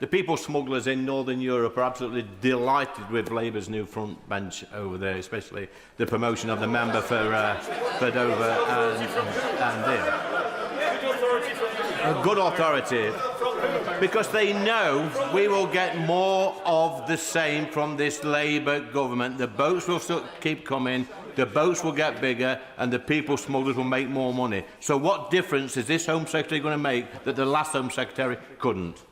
The people smugglers in Northern Europe are absolutely delighted with Labour's new front bench over there, especially the promotion of the member for Dover and there. A good authority, because they know we will get more of the same from this Labour government. The boats will still keep coming, the boats will get bigger, and the people smugglers will make more money. So what difference is this Home Secretary going to make that the last Home Secretary couldn't?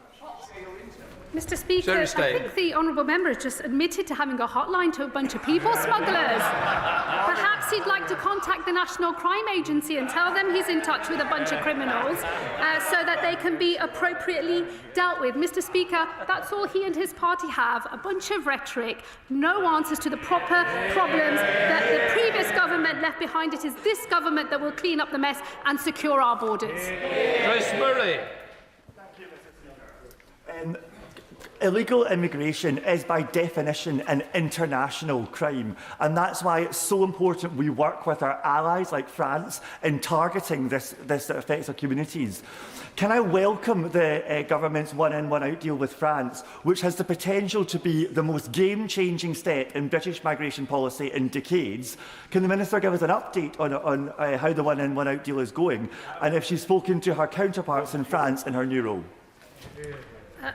Mr. Speaker, I think the honourable member has just admitted to having a hotline to a bunch of people smugglers. Perhaps he'd like to contact the National Crime Agency and tell them he's in touch with a bunch of criminals so that they can be appropriately dealt with. Mr. Speaker, that's all he and his party have, a bunch of rhetoric, no answers to the proper problems that the previous government left behind. It is this government that will clean up the mess and secure our borders. Chris Murray. Illegal immigration is by definition an international crime, and that's why it's so important we work with our allies like France in targeting this that affects our communities. Can I welcome the government's one-in, one-out deal with France, which has the potential to be the most game-changing step in British migration policy in decades? Can the Minister give us an update on how the one-in, one-out deal is going, and if she's spoken to her counterparts in France in her new role?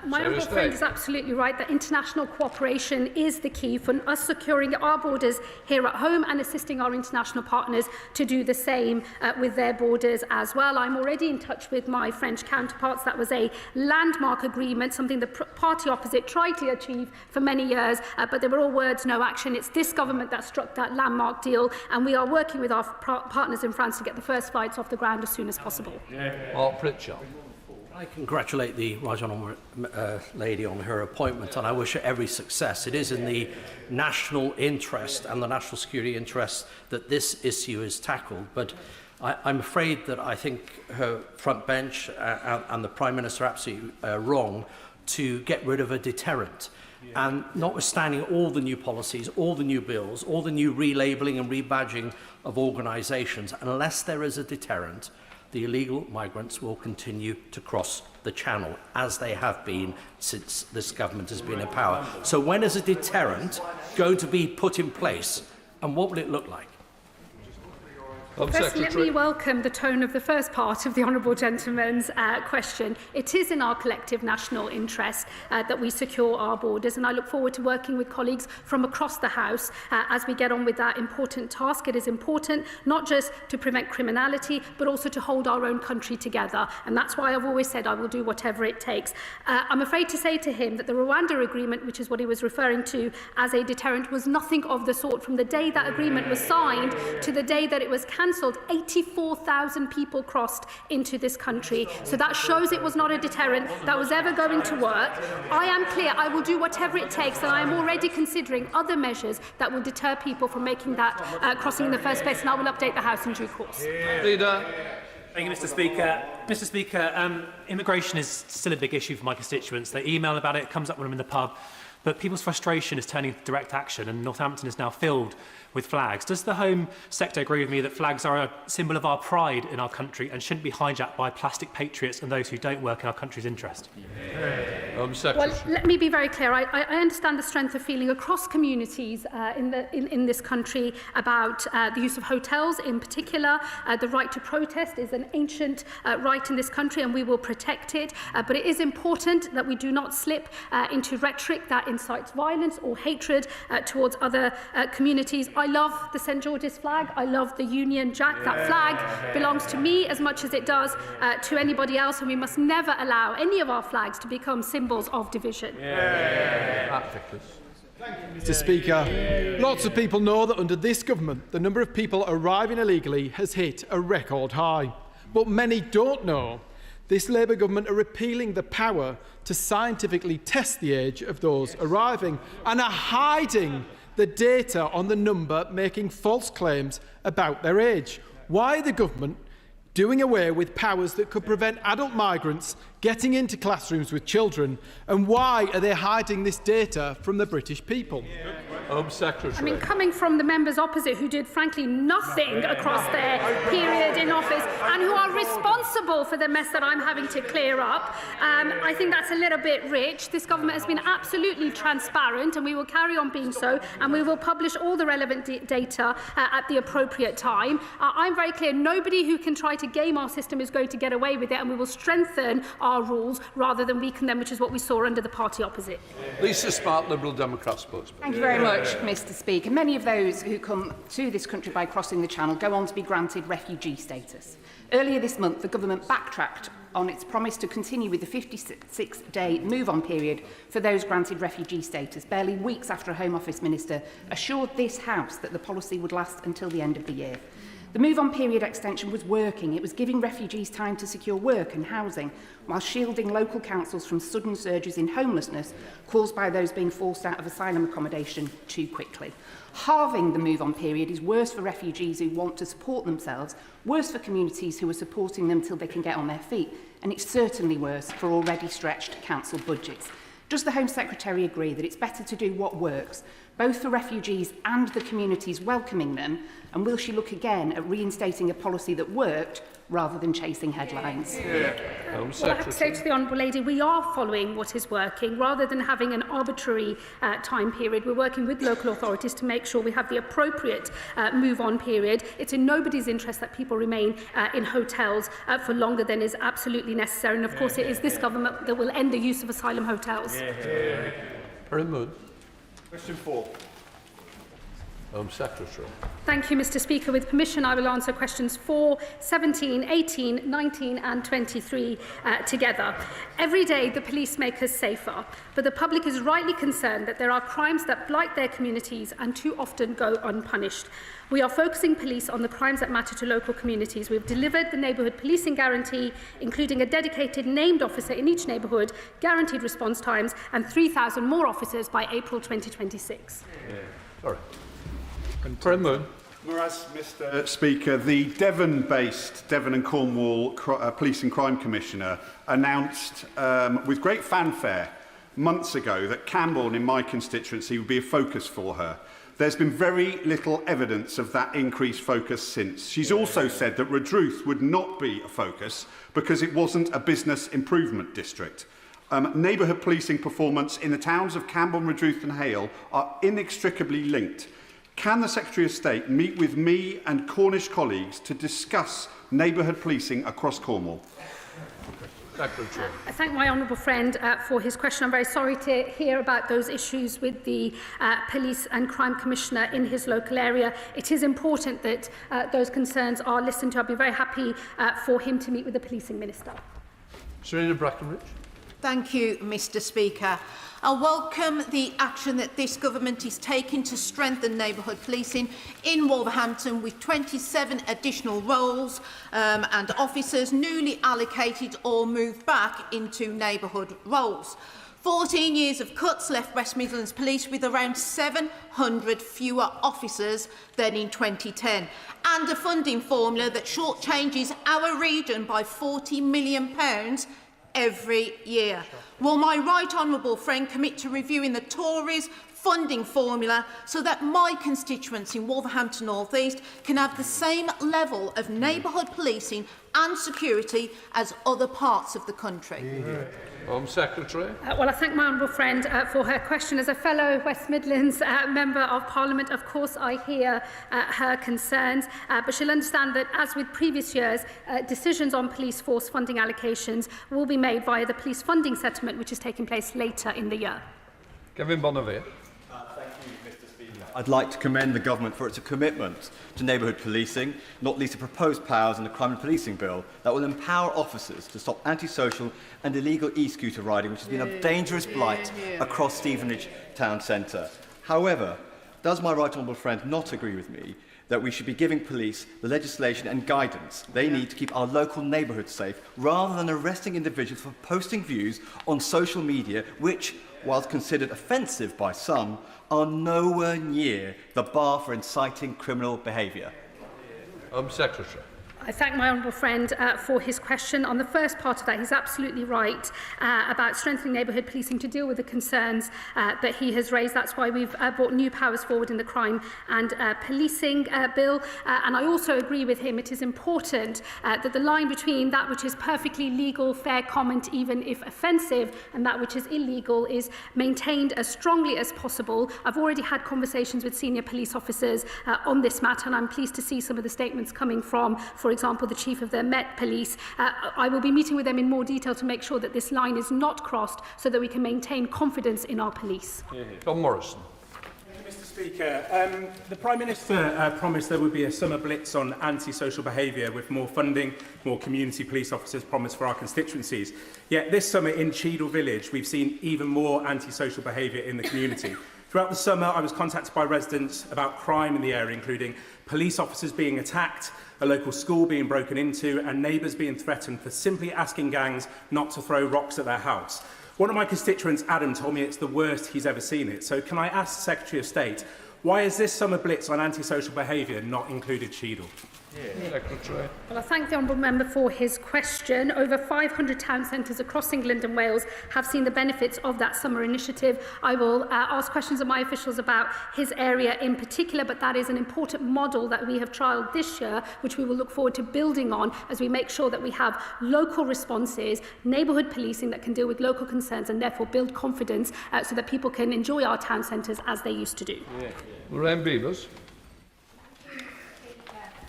My honourable friend is absolutely right that international cooperation is the key for us securing our borders here at home and assisting our international partners to do the same with their borders as well. I'm already in touch with my French counterparts. That was a landmark agreement, something the party opposite tried to achieve for many years, but they were all words, no action. It's this government that struck that landmark deal, and we are working with our partners in France to get the first flights off the ground as soon as possible. Mark Pritchard. I congratulate the Right Honourable Lady on her appointment, and I wish her every success. It is in the national interest and the national security interest that this issue is tackled, but I'm afraid that I think her front bench and the Prime Minister are absolutely wrong to get rid of a deterrent. And notwithstanding all the new policies, all the new bills, all the new relabelling and rebadging of organisations, unless there is a deterrent, the illegal migrants will continue to cross the channel, as they have been since this government has been in power. So when is a deterrent going to be put in place, and what will it look like? Firstly, let me welcome the tone of the first part of the honourable gentleman's question. It is in our collective national interest that we secure our borders, and I look forward to working with colleagues from across the House as we get on with that important task. It is important not just to prevent criminality, but also to hold our own country together, and that's why I've always said I will do whatever it takes. I'm afraid to say to him that the Rwanda agreement, which is what he was referring to as a deterrent, was nothing of the sort. From the day that agreement was signed to the day that it was cancelled, 84,000 people crossed into this country. So that shows it was not a deterrent that was ever going to work. I am clear I will do whatever it takes, and I am already considering other measures that will deter people from making that crossing in the first place, and I will update the House in due course. Leader. Thank you, Mr. Speaker. Mr. Speaker, immigration is still a big issue for my constituents. They email about it, it comes up when I'm in the pub. But people's frustration is turning to direct action, and Northampton is now filled with flags. Does the Home Secretary agree with me that flags are a symbol of our pride in our country and shouldn't be hijacked by plastic patriots and those who don't work in our country's interest? Well, let me be very clear. I understand the strength of feeling across communities in this country about the use of hotels in particular. The right to protest is an ancient right in this country, and we will protect it. But it is important that we do not slip into rhetoric that incites violence or hatred towards other communities. I love the St George's flag. I love the Union Jack. That flag belongs to me as much as it does to anybody else, and we must never allow any of our flags to become symbols of division. Mr. Speaker, lots of people know that under this government, the number of people arriving illegally has hit a record high. But many don't know this Labour government are repealing the power to scientifically test the age of those arriving and are hiding the data on the number making false claims about their age. Why are the government doing away with powers that could prevent adult migrants getting into classrooms with children, and why are they hiding this data from the British people? Home Secretary. I mean, coming from the members opposite who did, frankly, nothing across their period in office and who are responsible for the mess that I'm having to clear up, I think that's a little bit rich. This government has been absolutely transparent, and we will carry on being so, and we will publish all the relevant data at the appropriate time. I'm very clear, nobody who can try to game our system is going to get away with it, and we will strengthen our rules rather than weaken them, which is what we saw under the party opposite. Lisa Smart, Liberal Democrat spokesman. Thank you very much, Mr Speaker. Many of those who come to this country by crossing the Channel go on to be granted refugee status. Earlier this month, the government backtracked on its promise to continue with the 56-day move-on period for those granted refugee status, barely weeks after a Home Office minister assured this House that the policy would last until the end of the year. The move-on period extension was working. It was giving refugees time to secure work and housing, while shielding local councils from sudden surges in homelessness caused by those being forced out of asylum accommodation too quickly. Halving the move-on period is worse for refugees who want to support themselves, worse for communities who are supporting them till they can get on their feet, and it's certainly worse for already stretched council budgets. Does the Home Secretary agree that it's better to do what works, both for refugees and the communities welcoming them, and will she look again at reinstating a policy that worked rather than chasing headlines? Well, I have to say to the Honourable Lady, we are following what is working. Rather than having an arbitrary time period, we're working with local authorities to make sure we have the appropriate move-on period. It's in nobody's interest that people remain in hotels for longer than is absolutely necessary. And of course, it is this government that will end the use of asylum hotels. Mahmood. Question 4. Home Secretary. Thank you, Mr Speaker. With permission, I will answer questions 4, 17, 18, 19 and 23 together. Every day, the police make us safer, but the public is rightly concerned that there are crimes that blight their communities and too often go unpunished. We are focusing police on the crimes that matter to local communities. We've delivered the neighbourhood policing guarantee, including a dedicated named officer in each neighbourhood, guaranteed response times and 3,000 more officers by April 2026. Sorry. Whereas, Mr Speaker, the Devon-based Devon and Cornwall Police and Crime Commissioner announced with great fanfare months ago that Camborne in my constituency would be a focus for her. There's been very little evidence of that increased focus since. She's also said that Redruth would not be a focus because it wasn't a business improvement district. Neighbourhood policing performance in the towns of Camborne, Redruth and Hale are inextricably linked. Can the Secretary of State meet with me and Cornish colleagues to discuss neighbourhood policing across Cornwall? I thank my honourable friend for his question. I'm very sorry to hear about those issues with the Police and Crime Commissioner in his local area. It is important that those concerns are listened to. I'll be very happy for him to meet with the Policing Minister. Serena Brackenridge. Thank you, Mr Speaker. I welcome the action that this government is taking to strengthen neighbourhood policing in Wolverhampton, with 27 additional roles and officers newly allocated or moved back into neighbourhood roles. 14 years of cuts left West Midlands Police with around 700 fewer officers than in 2010, and a funding formula that shortchanges our region by £40 million every year. Will my right honourable friend commit to reviewing the Tories' funding formula so that my constituents in Wolverhampton North East can have the same level of neighbourhood policing and security as other parts of the country? Home Secretary. Well, I thank my honourable friend for her question. As a fellow West Midlands Member of Parliament, of course I hear her concerns, but she'll understand that, as with previous years, decisions on police force funding allocations will be made via the police funding settlement, which is taking place later in the year. Kevin Bonavere. I'd like to commend the Government for its commitment to neighbourhood policing, not least the proposed powers in the Crime and Policing Bill that will empower officers to stop antisocial and illegal e-scooter riding, which has been a dangerous blight across Stevenage town centre. However, does my right honourable friend not agree with me that we should be giving police the legislation and guidance they need to keep our local neighbourhoods safe, rather than arresting individuals for posting views on social media which, whilst considered offensive by some, are nowhere near the bar for inciting criminal behaviour? Home Secretary. I thank my honourable friend for his question. On the first part of that, he's absolutely right about strengthening neighbourhood policing to deal with the concerns that he has raised. That's why we've brought new powers forward in the crime and policing bill. And I also agree with him. It is important that the line between that which is perfectly legal, fair comment, even if offensive, and that which is illegal is maintained as strongly as possible. I've already had conversations with senior police officers on this matter, and I'm pleased to see some of the statements coming from, for example, the Chief of the Met Police. I will be meeting with them in more detail to make sure that this line is not crossed so that we can maintain confidence in our police. John Morrison. Mr Speaker, the Prime Minister promised there would be a summer blitz on antisocial behaviour with more funding, more community police officers promised for our constituencies. Yet this summer in Cheadle Village, we've seen even more antisocial behaviour in the community. Throughout the summer, I was contacted by residents about crime in the area, including police officers being attacked, a local school being broken into, and neighbours being threatened for simply asking gangs not to throw rocks at their house. One of my constituents, Adam, told me it's the worst he's ever seen it. So can I ask the Secretary of State, why is this summer blitz on antisocial behaviour not included Cheadle? Secretary. Well, I thank the honourable member for his question. Over 500 town centres across England and Wales have seen the benefits of that summer initiative. I will ask questions of my officials about his area in particular, but that is an important model that we have trialled this year, which we will look forward to building on as we make sure that we have local responses, neighbourhood policing that can deal with local concerns and therefore build confidence so that people can enjoy our town centres as they used to do. Lorraine Beavers.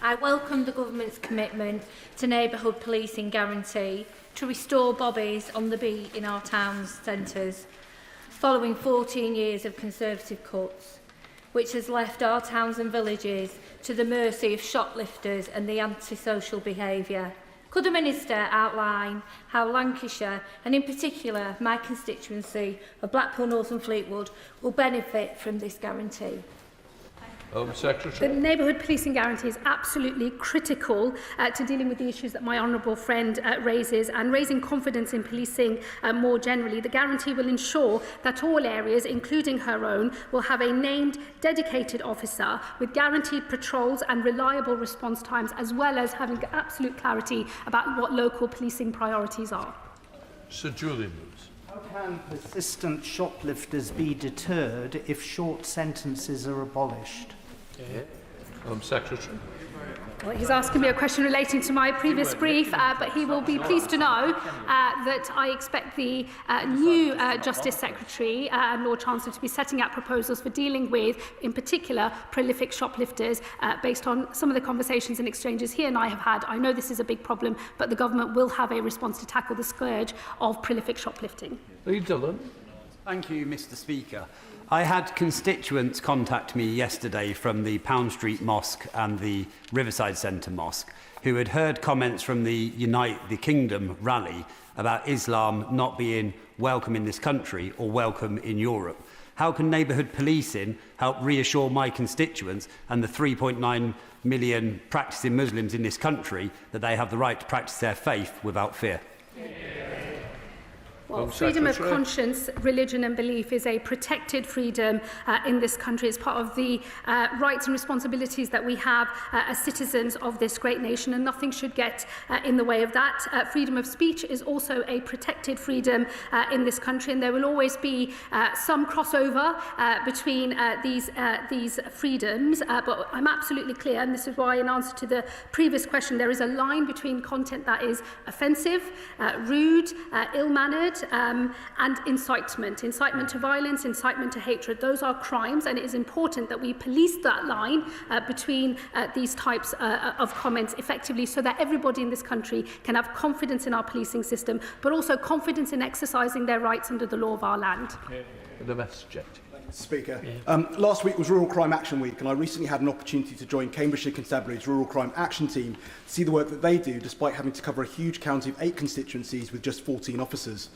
I welcome the Government's commitment to neighbourhood policing guarantee to restore bobbies on the beat in our town centres, following 14 years of Conservative cuts, which has left our towns and villages to the mercy of shoplifters and the antisocial behaviour. Could the Minister outline how Lancashire, and in particular my constituency of Blackpool North and Fleetwood, will benefit from this guarantee? Secretary. The neighbourhood policing guarantee is absolutely critical to dealing with the issues that my honourable friend raises and raising confidence in policing more generally. The guarantee will ensure that all areas, including her own, will have a named dedicated officer with guaranteed patrols and reliable response times, as well as having absolute clarity about what local policing priorities are. Sir Julian Lewis. How can persistent shoplifters be deterred if short sentences are abolished? Secretary. Well, he's asking me a question relating to my previous brief, but he will be pleased to know that I expect the new Justice Secretary and Lord Chancellor to be setting out proposals for dealing with, in particular, prolific shoplifters based on some of the conversations and exchanges he and I have had. I know this is a big problem, but the government will have a response to tackle the scourge of prolific shoplifting. Lee Dillon. Thank you, Mr Speaker. I had constituents contact me yesterday from the Pound Street Mosque and the Riverside Centre Mosque who had heard comments from the Unite the Kingdom rally about Islam not being welcome in this country or welcome in Europe. How can neighbourhood policing help reassure my constituents and the 3.9 million practising Muslims in this country that they have the right to practice their faith without fear? Well, freedom of conscience, religion and belief is a protected freedom in this country. It's part of the rights and responsibilities that we have as citizens of this great nation, and nothing should get in the way of that. Freedom of speech is also a protected freedom in this country, and there will always be some crossover between these freedoms, but I'm absolutely clear, and this is why in answer to the previous question, there is a line between content that is offensive, rude, ill-mannered, and incitement to violence, incitement to hatred. Those are crimes, and it is important that we police that line between these types of comments effectively so that everybody in this country can have confidence in our policing system, but also confidence in exercising their rights under the law of our land. Speaker. Last week was Rural Crime Action Week, and I recently had an opportunity to join Cambridgeshire Constabulary's Rural Crime Action Team to see the work that they do, despite having to cover a huge county of 8 constituencies with just 14 officers.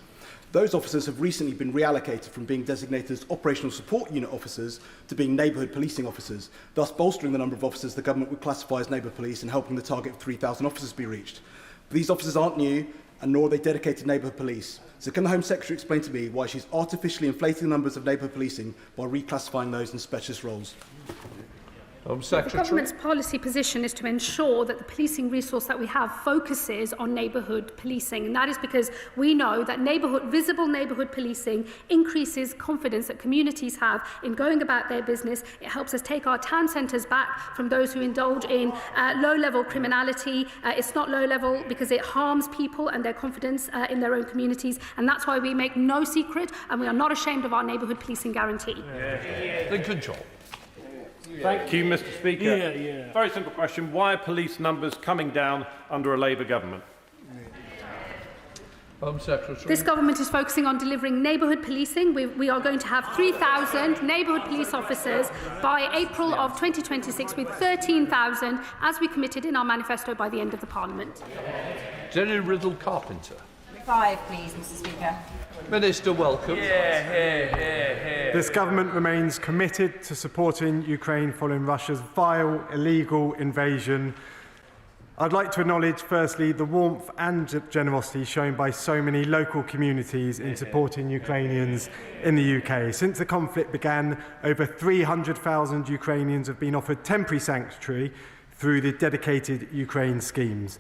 Those officers have recently been reallocated from being designated as Operational Support Unit officers to being neighbourhood policing officers, thus bolstering the number of officers the government would classify as neighbourhood police and helping the target of 3,000 officers be reached. But these officers aren't new, and nor are they dedicated neighbourhood police. So can the Home Secretary explain to me why she's artificially inflating the numbers of neighbourhood policing by reclassifying those in specialist roles? Secretary. The government's policy position is to ensure that the policing resource that we have focuses on neighbourhood policing, and that is because we know that visible neighbourhood policing increases confidence that communities have in going about their business. It helps us take our town centres back from those who indulge in low-level criminality. It's not low-level because it harms people and their confidence in their own communities, and that's why we make no secret and we are not ashamed of our neighbourhood policing guarantee. Lincoln Joel. Thank you, Mr. Speaker. Very simple question. Why are police numbers coming down under a Labour government? Home Secretary. This government is focusing on delivering neighbourhood policing. We are going to have 3,000 neighbourhood police officers by April of 2026, with 13,000, as we committed in our manifesto, by the end of the Parliament. Jenny Riddle-Carpenter. 5, please, Mr. Speaker. Minister, welcome. This government remains committed to supporting Ukraine following Russia's vile, illegal invasion. I'd like to acknowledge, firstly, the warmth and generosity shown by so many local communities in supporting Ukrainians in the UK. Since the conflict began, over 300,000 Ukrainians have been offered temporary sanctuary through the dedicated Ukraine schemes.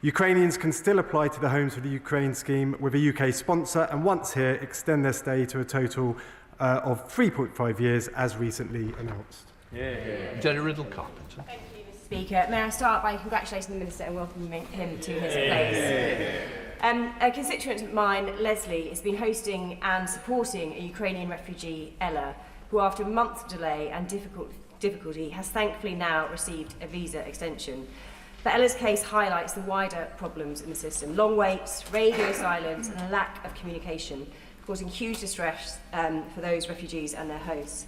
Ukrainians can still apply to the Homes for the Ukraine scheme with a UK sponsor, and once here, extend their stay to a total of 3.5 years, as recently announced. Jenny Riddle-Carpenter. Thank you, Mr. Speaker. May I start by congratulating the Minister and welcoming him to his place. A constituent of mine, Leslie, has been hosting and supporting a Ukrainian refugee, Ella, who after months of delay and difficulty has thankfully now received a visa extension. But Ella's case highlights the wider problems in the system: long waits, radio silence and a lack of communication, causing huge distress for those refugees and their hosts.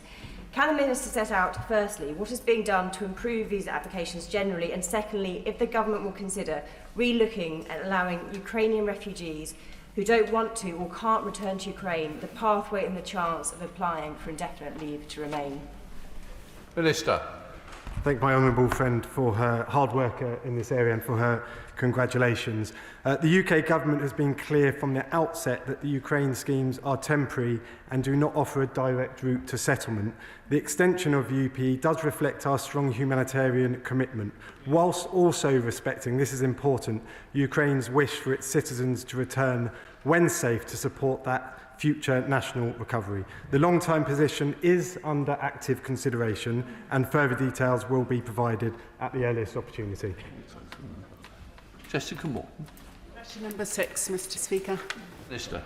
Can the Minister set out, firstly, what is being done to improve visa applications generally, and secondly, if the government will consider re-looking at allowing Ukrainian refugees who don't want to or can't return to Ukraine the pathway and the chance of applying for indefinite leave to remain? Minister. I thank my honourable friend for her hard work in this area and for her congratulations. The UK government has been clear from the outset that the Ukraine schemes are temporary and do not offer a direct route to settlement. The extension of UP does reflect our strong humanitarian commitment, whilst also respecting, this is important, Ukraine's wish for its citizens to return when safe to support that future national recovery. The long-term position is under active consideration and further details will be provided at the earliest opportunity. Jessica Moore. Question number 6, Mr. Speaker. Minister.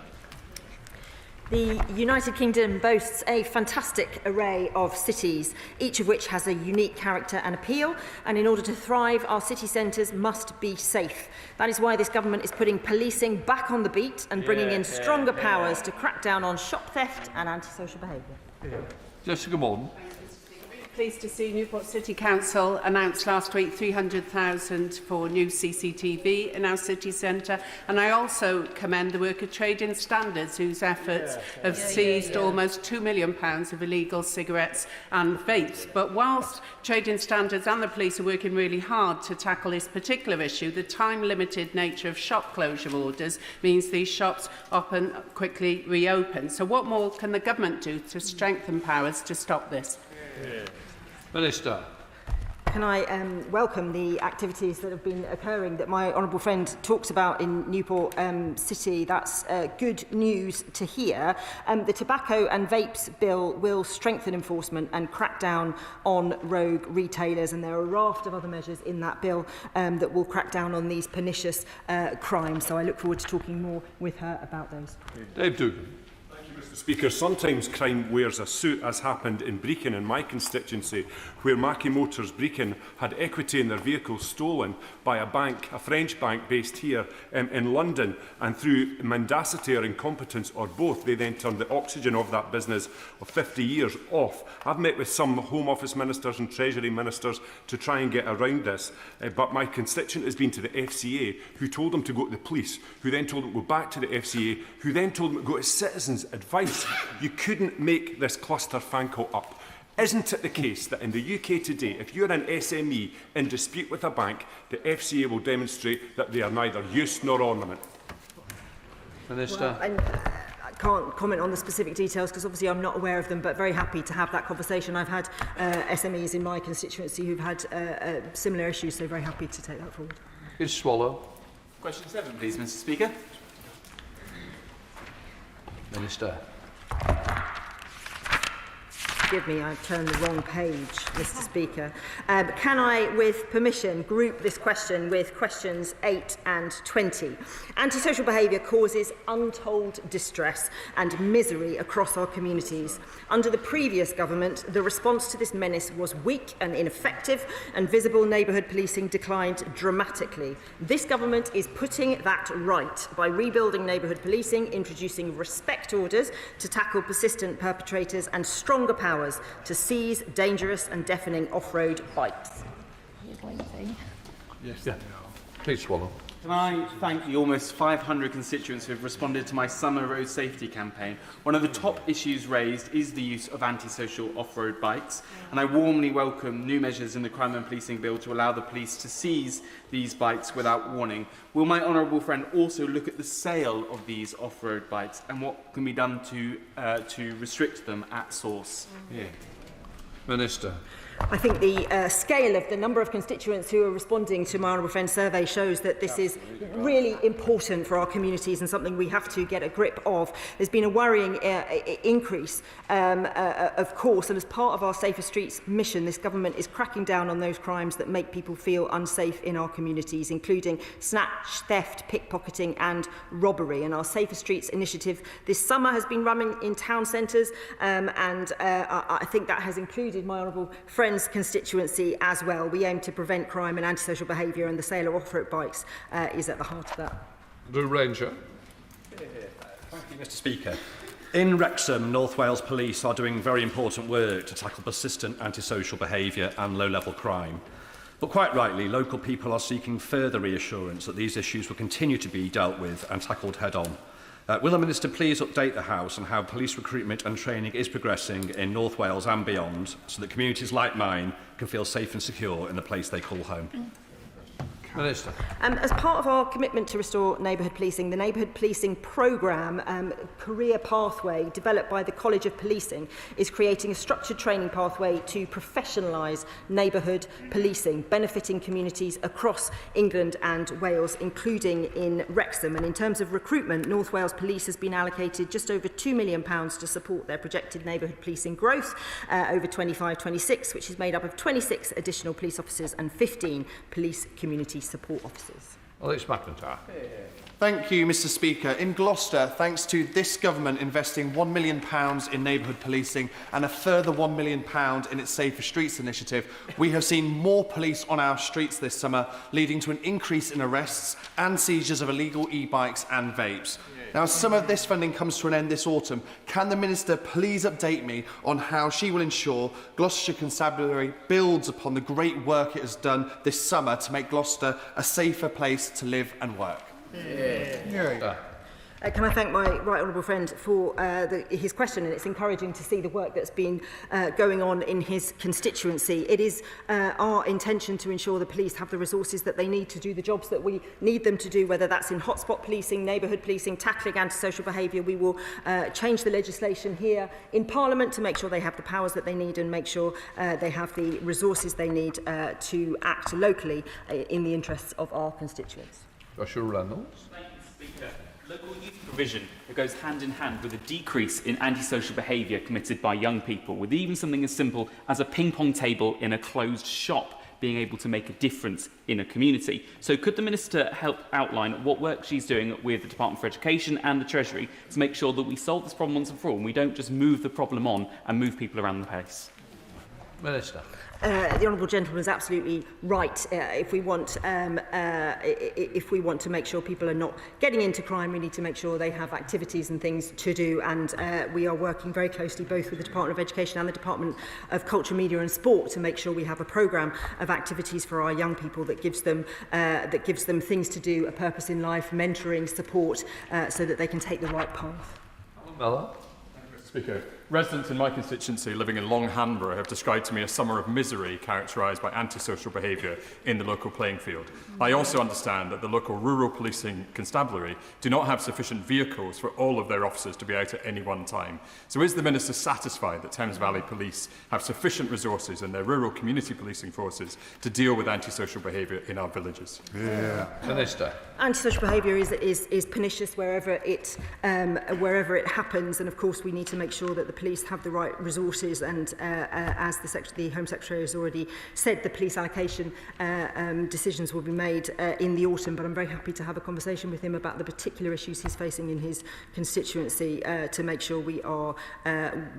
The United Kingdom boasts a fantastic array of cities, each of which has a unique character and appeal, and in order to thrive, our city centres must be safe. That is why this government is putting policing back on the beat and bringing in stronger powers to crack down on shop theft and antisocial behaviour. Jessica Morton. Pleased to see Newport City Council announced last week 300,000 for new CCTV in our city centre, and I also commend the work of Trade-in Standards, whose efforts have seized almost £2 million of illegal cigarettes and vapes. But whilst Trade-in Standards and the police are working really hard to tackle this particular issue, the time-limited nature of shop closure orders means these shops often quickly reopen. So what more can the government do to strengthen powers to stop this? Minister. Can I welcome the activities that have been occurring that my honourable friend talks about in Newport City. That's good news to hear. The Tobacco and Vapes Bill will strengthen enforcement and crack down on rogue retailers, and there are a raft of other measures in that bill that will crack down on these pernicious crimes. So I look forward to talking more with her about those. Dave Dugan. Mr. Speaker, sometimes crime wears a suit, as happened in Brecon in my constituency, where Mackie Motors Brecon had equity in their vehicles stolen by a bank, a French bank based here in London, and through mendacity or incompetence or both, they then turned the oxygen of that business of 50 years off. I've met with some Home Office ministers and Treasury ministers to try and get around this, but my constituent has been to the FCA, who told them to go to the police, who then told them to go back to the FCA, who then told them to go to citizens' advice. You couldn't make this cluster fanco up. Isn't it the case that in the UK today, if you're an SME in dispute with a bank, the FCA will demonstrate that they are neither use nor ornament? Minister. Well, can't comment on the specific details because obviously I'm not aware of them, but very happy to have that conversation. I've had SMEs in my constituency who've had similar issues, so very happy to take that forward. Is Swallow. Question 7, please, Mr. Speaker. Minister. Forgive me, I've turned the wrong page, Mr. Speaker. Can I, with permission, group this question with questions 8 and 20? Antisocial behaviour causes untold distress and misery across our communities. Under the previous government, the response to this menace was weak and ineffective, and visible neighbourhood policing declined dramatically. This government is putting that right by rebuilding neighbourhood policing, introducing respect orders to tackle persistent perpetrators, and stronger powers to seize dangerous and deafening off-road bikes. Yes. Yeah. Please, Swallow. Can I thank the almost 500 constituents who have responded to my summer road safety campaign? One of the top issues raised is the use of antisocial off-road bikes, and I warmly welcome new measures in the Crime and Policing Bill to allow the police to seize these bikes without warning. Will my honourable friend also look at the sale of these off-road bikes and what can be done to restrict them at source? Yeah. Minister. I think the scale of the number of constituents who are responding to my honourable friend's survey shows that this is really important for our communities and something we have to get a grip of. There's been a worrying increase, of course, and as part of our Safer Streets mission, this government is cracking down on those crimes that make people feel unsafe in our communities, including snatch, theft, pickpocketing and robbery. And our Safer Streets initiative this summer has been running in town centres, and I think that has included my honourable friend's constituency as well. We aim to prevent crime and antisocial behaviour, and the sale of off-road bikes is at the heart of that. The Ranger. Thank you, Mr. Speaker. In Wrexham, North Wales Police are doing very important work to tackle persistent antisocial behaviour and low-level crime. But quite rightly, local people are seeking further reassurance that these issues will continue to be dealt with and tackled head-on. Will the Minister please update the House on how police recruitment and training is progressing in North Wales and beyond, so that communities like mine can feel safe and secure in the place they call home? Minister. As part of our commitment to restore neighbourhood policing, the Neighbourhood Policing Programme career pathway developed by the College of Policing is creating a structured training pathway to professionalise neighbourhood policing, benefiting communities across England and Wales, including in Wrexham. And in terms of recruitment, North Wales Police has been allocated just over £2 million to support their projected neighbourhood policing growth over 25-26, which is made up of 26 additional police officers and 15 police community support officers. Alex McIntyre. Thank you, Mr. Speaker. In Gloucester, thanks to this government investing £1 million in neighbourhood policing and a further £1 million in its Safer Streets initiative, we have seen more police on our streets this summer, leading to an increase in arrests and seizures of illegal e-bikes and vapes. Now, as some of this funding comes to an end this autumn, can the Minister please update me on how she will ensure Gloucestershire Constabulary builds upon the great work it has done this summer to make Gloucester a safer place to live and work? Can I thank my right honourable friend for his question, and it's encouraging to see the work that's been going on in his constituency. It is our intention to ensure the police have the resources that they need to do the jobs that we need them to do, whether that's in hotspot policing, neighbourhood policing, tackling antisocial behaviour. We will change the legislation here in Parliament to make sure they have the powers that they need and make sure they have the resources they need to act locally in the interests of our constituents. Joshua Reynolds. Thank you, Speaker. Local youth provision that goes hand in hand with a decrease in antisocial behaviour committed by young people, with even something as simple as a ping-pong table in a closed shop being able to make a difference in a community. So could the Minister help outline what work she's doing with the Department for Education and the Treasury to make sure that we solve this problem once and for all, and we don't just move the problem on and move people around the place? Minister. The honourable gentleman is absolutely right. If we want to make sure people are not getting into crime, we need to make sure they have activities and things to do. And we are working very closely both with the Department of Education and the Department of Culture, Media and Sport to make sure we have a programme of activities for our young people that gives them things to do, a purpose in life, mentoring, support, so that they can take the right path. Mello. Thank you, Mr. Speaker. Residents in my constituency living in Long Hanborough have described to me a summer of misery characterised by antisocial behaviour in the local playing field. I also understand that the local rural policing constabulary do not have sufficient vehicles for all of their officers to be out at any one time. So is the Minister satisfied that Thames Valley Police have sufficient resources in their rural community policing forces to deal with antisocial behaviour in our villages? Minister. Antisocial behaviour is pernicious wherever it happens, and of course we need to make sure that the police have the right resources. And as the Home Secretary has already said, the police allocation decisions will be made in the autumn. But I'm very happy to have a conversation with him about the particular issues he's facing in his constituency to make sure we are,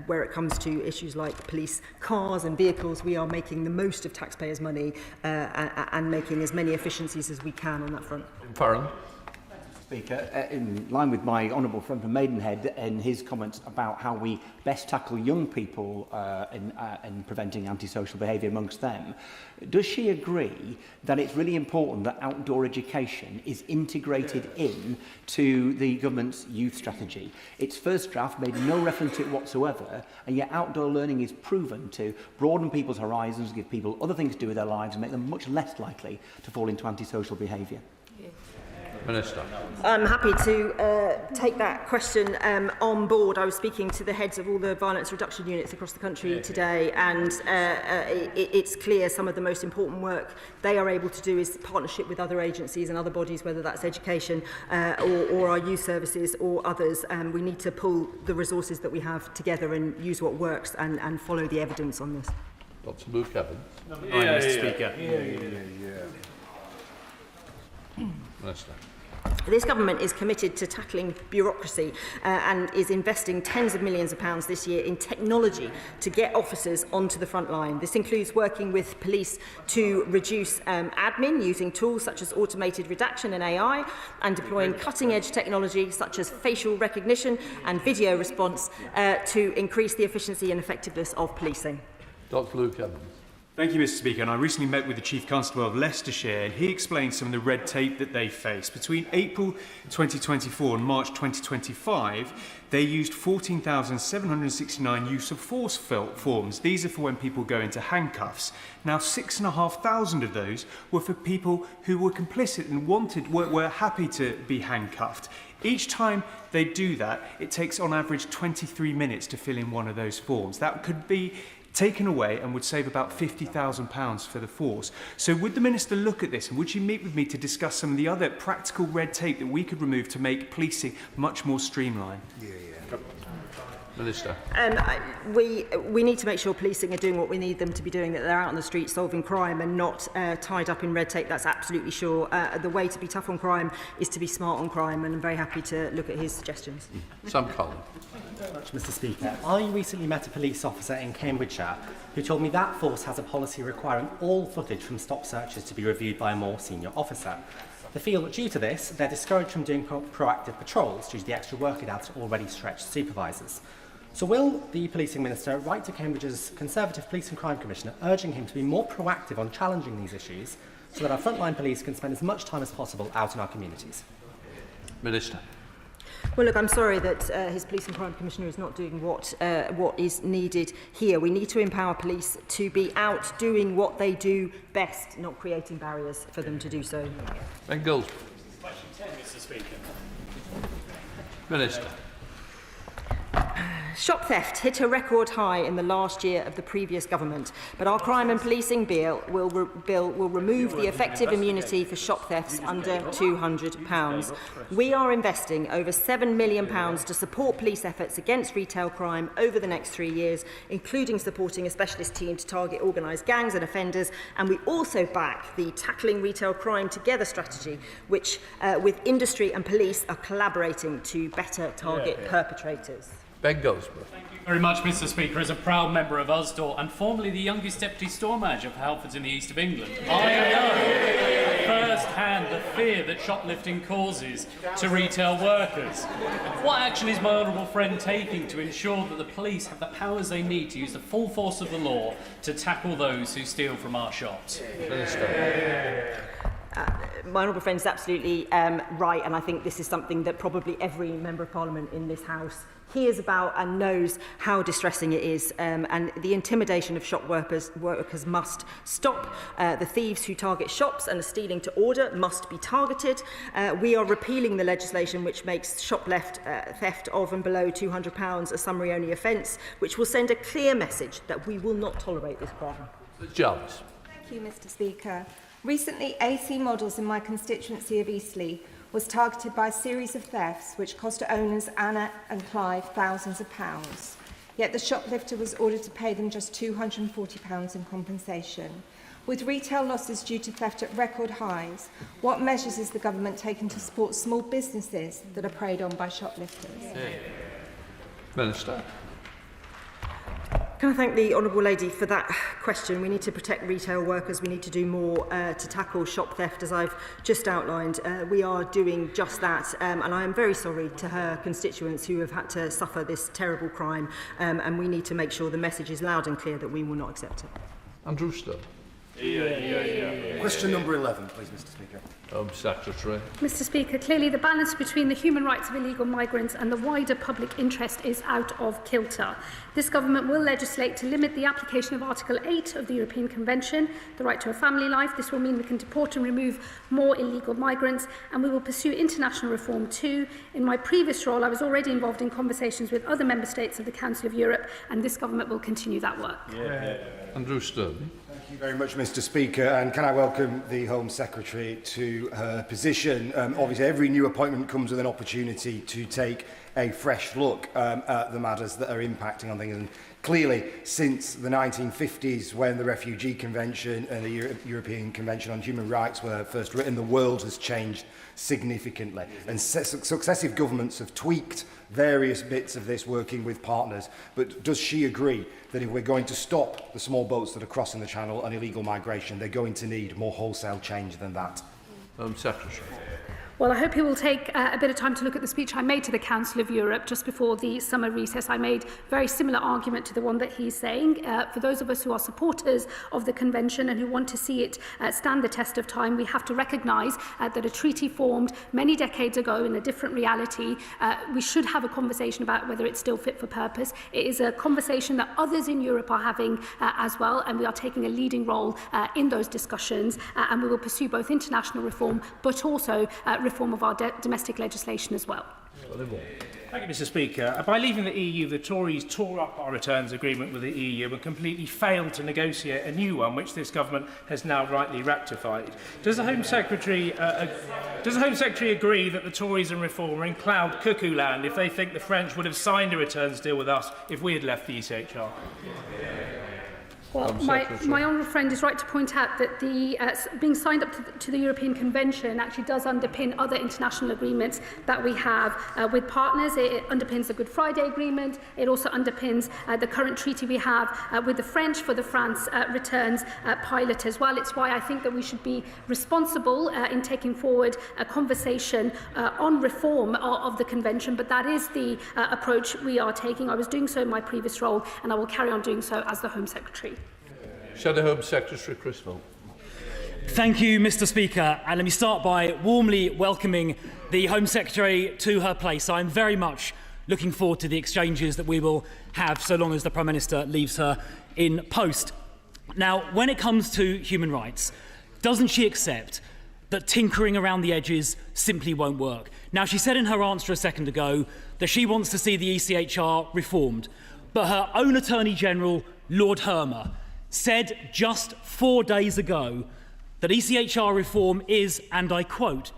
where it comes to issues like police cars and vehicles, we are making the most of taxpayers' money and making as many efficiencies as we can on that front. Farron. Speaker, in line with my honourable friend from Maidenhead and his comments about how we best tackle young people in preventing antisocial behaviour amongst them, does she agree that it's really important that outdoor education is integrated into the government's youth strategy? Its first draft made no reference to it whatsoever, and yet outdoor learning is proven to broaden people's horizons, give people other things to do with their lives and make them much less likely to fall into antisocial behaviour. Minister. I'm happy to take that question on board. I was speaking to the heads of all the violence reduction units across the country today, and it's clear some of the most important work they are able to do is partnership with other agencies and other bodies, whether that's education or our youth services or others. We need to pull the resources that we have together and use what works and follow the evidence on this. Dr. Luke Evans. Mr. Speaker. Minister. This government is committed to tackling bureaucracy and is investing tens of millions of pounds this year in technology to get officers onto the front line. This includes working with police to reduce admin using tools such as automated redaction and AI, and deploying cutting-edge technology such as facial recognition and video response to increase the efficiency and effectiveness of policing. Dr. Luke Evans. Thank you, Mr. Speaker. And I recently met with the Chief Constable of Leicestershire, and he explained some of the red tape that they face. Between April 2024 and March 2025, they used 14,769 use of force forms. These are for when people go into handcuffs. Now, 6,500 of those were for people who were complicit and were happy to be handcuffed. Each time they do that, it takes on average 23 minutes to fill in one of those forms. That could be taken away and would save about £50,000 for the force. So would the Minister look at this, and would she meet with me to discuss some of the other practical red tape that we could remove to make policing much more streamlined? Minister. We need to make sure policing are doing what we need them to be doing, that they're out on the street solving crime and not tied up in red tape. That's absolutely sure. The way to be tough on crime is to be smart on crime, and I'm very happy to look at his suggestions. Sam Cullen. Thank you very much, Mr. Speaker. I recently met a police officer in Cambridgeshire who told me that force has a policy requiring all footage from stop searches to be reviewed by a more senior officer. They feel that due to this, they're discouraged from doing proactive patrols due to the extra work it adds to already stretched supervisors. So will the Policing Minister write to Cambridge's Conservative Police and Crime Commissioner urging him to be more proactive on challenging these issues so that our frontline police can spend as much time as possible out in our communities? Minister. Well, look, I'm sorry that his Police and Crime Commissioner is not doing what is needed here. We need to empower police to be out doing what they do best, not creating barriers for them to do so. Ben Gold. Question 10, Mr. Speaker. Minister. Shop theft hit a record high in the last year of the previous government, but our crime and policing bill will remove the effective immunity for shop thefts under £200. We are investing over £7 million to support police efforts against retail crime over the next 3 years, including supporting a specialist team to target organised gangs and offenders, and we also back the Tackling Retail Crime Together strategy, which with industry and police are collaborating to better target perpetrators. Ben Goldsborough. Thank you very much, Mr. Speaker. As a proud member of Usdaw and formerly the youngest deputy store manager for Halfords in the east of England, I know first-hand the fear that shoplifting causes to retail workers. What action is my honourable friend taking to ensure that the police have the powers they need to use the full force of the law to tackle those who steal from our shops? Minister. My honourable friend is absolutely right, and I think this is something that probably every Member of Parliament in this House hears about and knows how distressing it is, and the intimidation of shop workers must stop. The thieves who target shops and are stealing to order must be targeted. We are repealing the legislation which makes shoplift theft of and below £200 a summary-only offence, which will send a clear message that we will not tolerate this crime. Jarvis. Thank you, Mr. Speaker. Recently, AC Models in my constituency of Eastleigh was targeted by a series of thefts which cost owners Anna and Clive thousands of pounds. Yet the shoplifter was ordered to pay them just £240 in compensation. With retail losses due to theft at record highs, what measures is the government taking to support small businesses that are preyed on by shoplifters? Minister. Can I thank the Honourable Lady for that question? We need to protect retail workers. We need to do more to tackle shop theft, as I've just outlined. We are doing just that, and I am very sorry to her constituents who have had to suffer this terrible crime, and we need to make sure the message is loud and clear that we will not accept it. Andrew Stone. Question number 11, please, Mr. Speaker. Home Secretary. Mr. Speaker, clearly the balance between the human rights of illegal migrants and the wider public interest is out of kilter. This government will legislate to limit the application of Article 8 of the European Convention, the right to a family life. This will mean we can deport and remove more illegal migrants, and we will pursue international reform too. In my previous role, I was already involved in conversations with other member states of the Council of Europe, and this government will continue that work. Andrew Stone. Thank you very much, Mr. Speaker, and can I welcome the Home Secretary to her position. Obviously, every new appointment comes with an opportunity to take a fresh look at the matters that are impacting on things. And clearly, since the 1950s, when the Refugee Convention and the European Convention on Human Rights were first written, the world has changed significantly. And successive governments have tweaked various bits of this working with partners. But does she agree that if we're going to stop the small boats that are crossing the channel and illegal migration, they're going to need more wholesale change than that? Secretary. Well, I hope you will take a bit of time to look at the speech I made to the Council of Europe just before the summer recess. I made a very similar argument to the one that he's saying. For those of us who are supporters of the Convention and who want to see it stand the test of time, we have to recognise that a treaty formed many decades ago in a different reality. We should have a conversation about whether it's still fit for purpose. It is a conversation that others in Europe are having as well, and we are taking a leading role in those discussions, and we will pursue both international reform but also reform of our domestic legislation as well. Thank you, Mr. Speaker. By leaving the EU, the Tories tore up our returns agreement with the EU and completely failed to negotiate a new one, which this government has now rightly rectified. Does the Home Secretary agree that the Tories and Reform are in cloud cuckoo land if they think the French would have signed a returns deal with us if we had left the ECHR? Well, my honourable friend is right to point out that the being signed up to the European Convention actually does underpin other international agreements that we have with partners. It underpins the Good Friday Agreement. It also underpins the current treaty we have with the French for the France returns pilot as well. It's why I think that we should be responsible in taking forward a conversation on reform of the Convention, but that is the approach we are taking. I was doing so in my previous role, and I will carry on doing so as the Home Secretary. Shadow Home Secretary Chris Mill. Thank you, Mr. Speaker. And let me start by warmly welcoming the Home Secretary to her place. I'm very much looking forward to the exchanges that we will have so long as the Prime Minister leaves her in post. Now, when it comes to human rights, doesn't she accept that tinkering around the edges simply won't work? Now, she said in her answer a second ago that she wants to see the ECHR reformed, but her own Attorney General, Lord Hermer, said just 4 days ago that ECHR reform is, and I quote,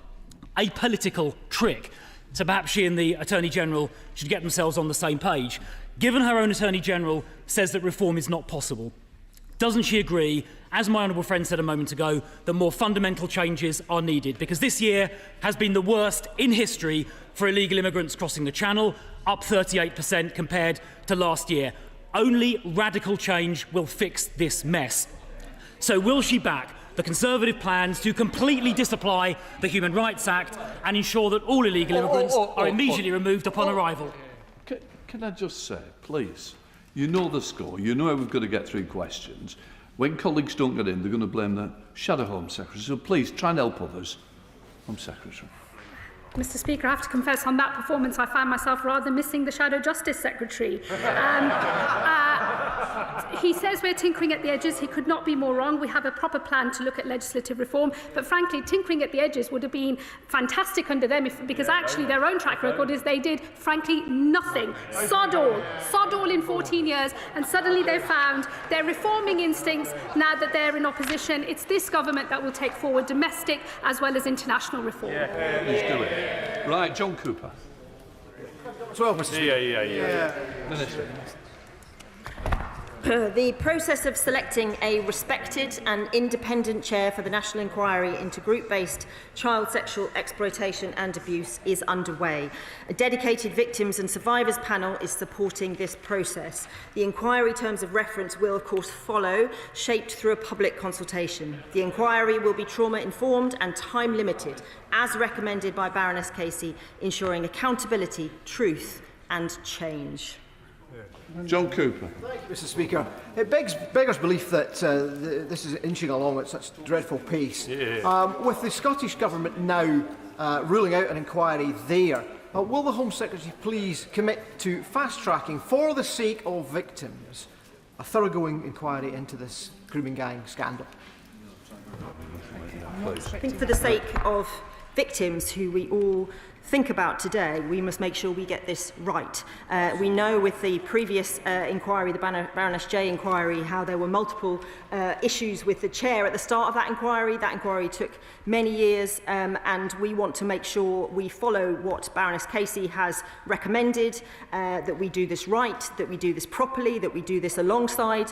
a political trick. So perhaps she and the Attorney General should get themselves on the same page, given her own Attorney General says that reform is not possible. Doesn't she agree, as my honourable friend said a moment ago, that more fundamental changes are needed? Because this year has been the worst in history for illegal immigrants crossing the Channel, up 38% compared to last year. Only radical change will fix this mess. So will she back the Conservative plans to completely disapply the Human Rights Act and ensure that all illegal immigrants are immediately removed upon arrival? Can I just say, please, you know the score, you know how we've got to get through questions. When colleagues don't get in, they're going to blame the Shadow Home Secretary. So please, try and help others. Home Secretary. Mr. Speaker, I have to confess on that performance I found myself rather missing the Shadow Justice Secretary. He says we're tinkering at the edges. He could not be more wrong. We have a proper plan to look at legislative reform. But frankly, tinkering at the edges would have been fantastic under them because actually their own track record is they did, frankly, nothing. Sod all in 14 years. And suddenly they've found their reforming instincts now that they're in opposition. It's this government that will take forward domestic as well as international reform. Let's do it. Right, John Cooper. 12, Mr. Speaker. Minister. The process of selecting a respected and independent chair for the National Inquiry into group-based child sexual exploitation and abuse is underway. A dedicated victims and survivors panel is supporting this process. The inquiry terms of reference will, of course, follow, shaped through a public consultation. The inquiry will be trauma-informed and time-limited, as recommended by Baroness Casey, ensuring accountability, truth and change. John Cooper. Thank you, Mr. Speaker. It beggars belief that this is inching along at such dreadful pace. With the Scottish Government now ruling out an inquiry there, will the Home Secretary please commit to fast-tracking, for the sake of victims, a thoroughgoing inquiry into this grooming gang scandal? I think for the sake of victims who we all think about today, we must make sure we get this right. We know with the previous inquiry, the Baroness J inquiry, how there were multiple issues with the chair at the start of that inquiry. That inquiry took many years, and we want to make sure we follow what Baroness Casey has recommended, that we do this right, that we do this properly, that we do this alongside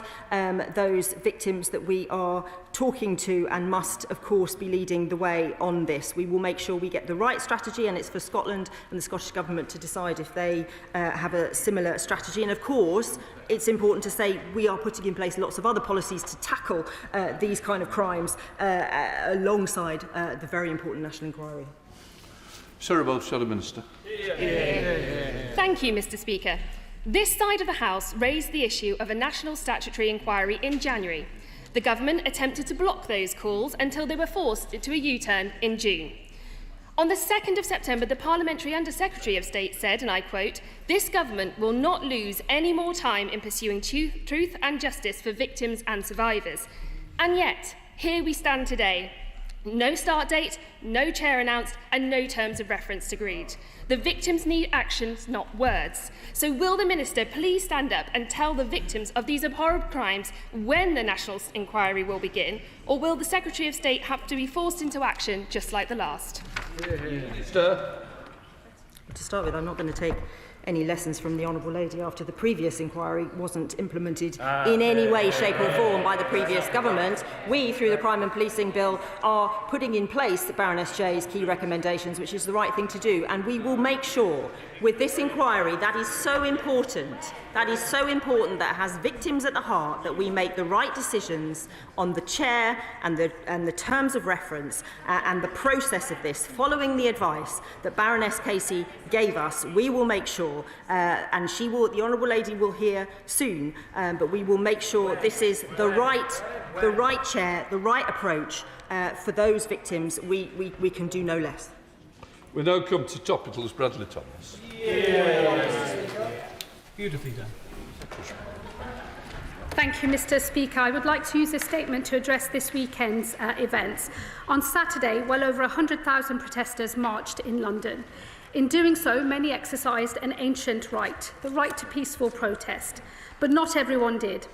those victims that we are talking to, and must, of course, be leading the way on this. We will make sure we get the right strategy, and it's for Scotland and the Scottish Government to decide if they have a similar strategy. And of course, it's important to say we are putting in place lots of other policies to tackle these kind of crimes alongside the very important national inquiry. Sarah Bowles, Shadow Minister. Thank you, Mr. Speaker. This side of the House raised the issue of a national statutory inquiry in January. The government attempted to block those calls until they were forced into a U-turn in June. On the 2nd of September, the Parliamentary Under-Secretary of State said, and I quote, "This government will not lose any more time in pursuing truth and justice for victims and survivors." And yet, here we stand today. No start date, no chair announced, and no terms of reference agreed. The victims need actions, not words. So will the Minister please stand up and tell the victims of these abhorrent crimes when the national inquiry will begin, or will the Secretary of State have to be forced into action just like the last? Minister. To start with, I'm not going to take any lessons from the Honourable Lady after the previous inquiry wasn't implemented in any way, shape or form by the previous government. We, through the Crime and Policing Bill, are putting in place the Baroness J's key recommendations, which is the right thing to do, and we will make sure with this inquiry that is so important, that has victims at the heart, that we make the right decisions on the chair and the terms of reference and the process of this, following the advice that Baroness Casey gave us. We will make sure, and the Honourable Lady will hear soon, but we will make sure this is the right chair, the right approach for those victims. We can do no less. We now come to topicals. Bradley Thomas. Beautifully done. Thank you, Mr. Speaker. I would like to use this statement to address this weekend's events. On Saturday, well over 100,000 protesters marched in London. In doing so, many exercised an ancient right, the right to peaceful protest. But not everyone did.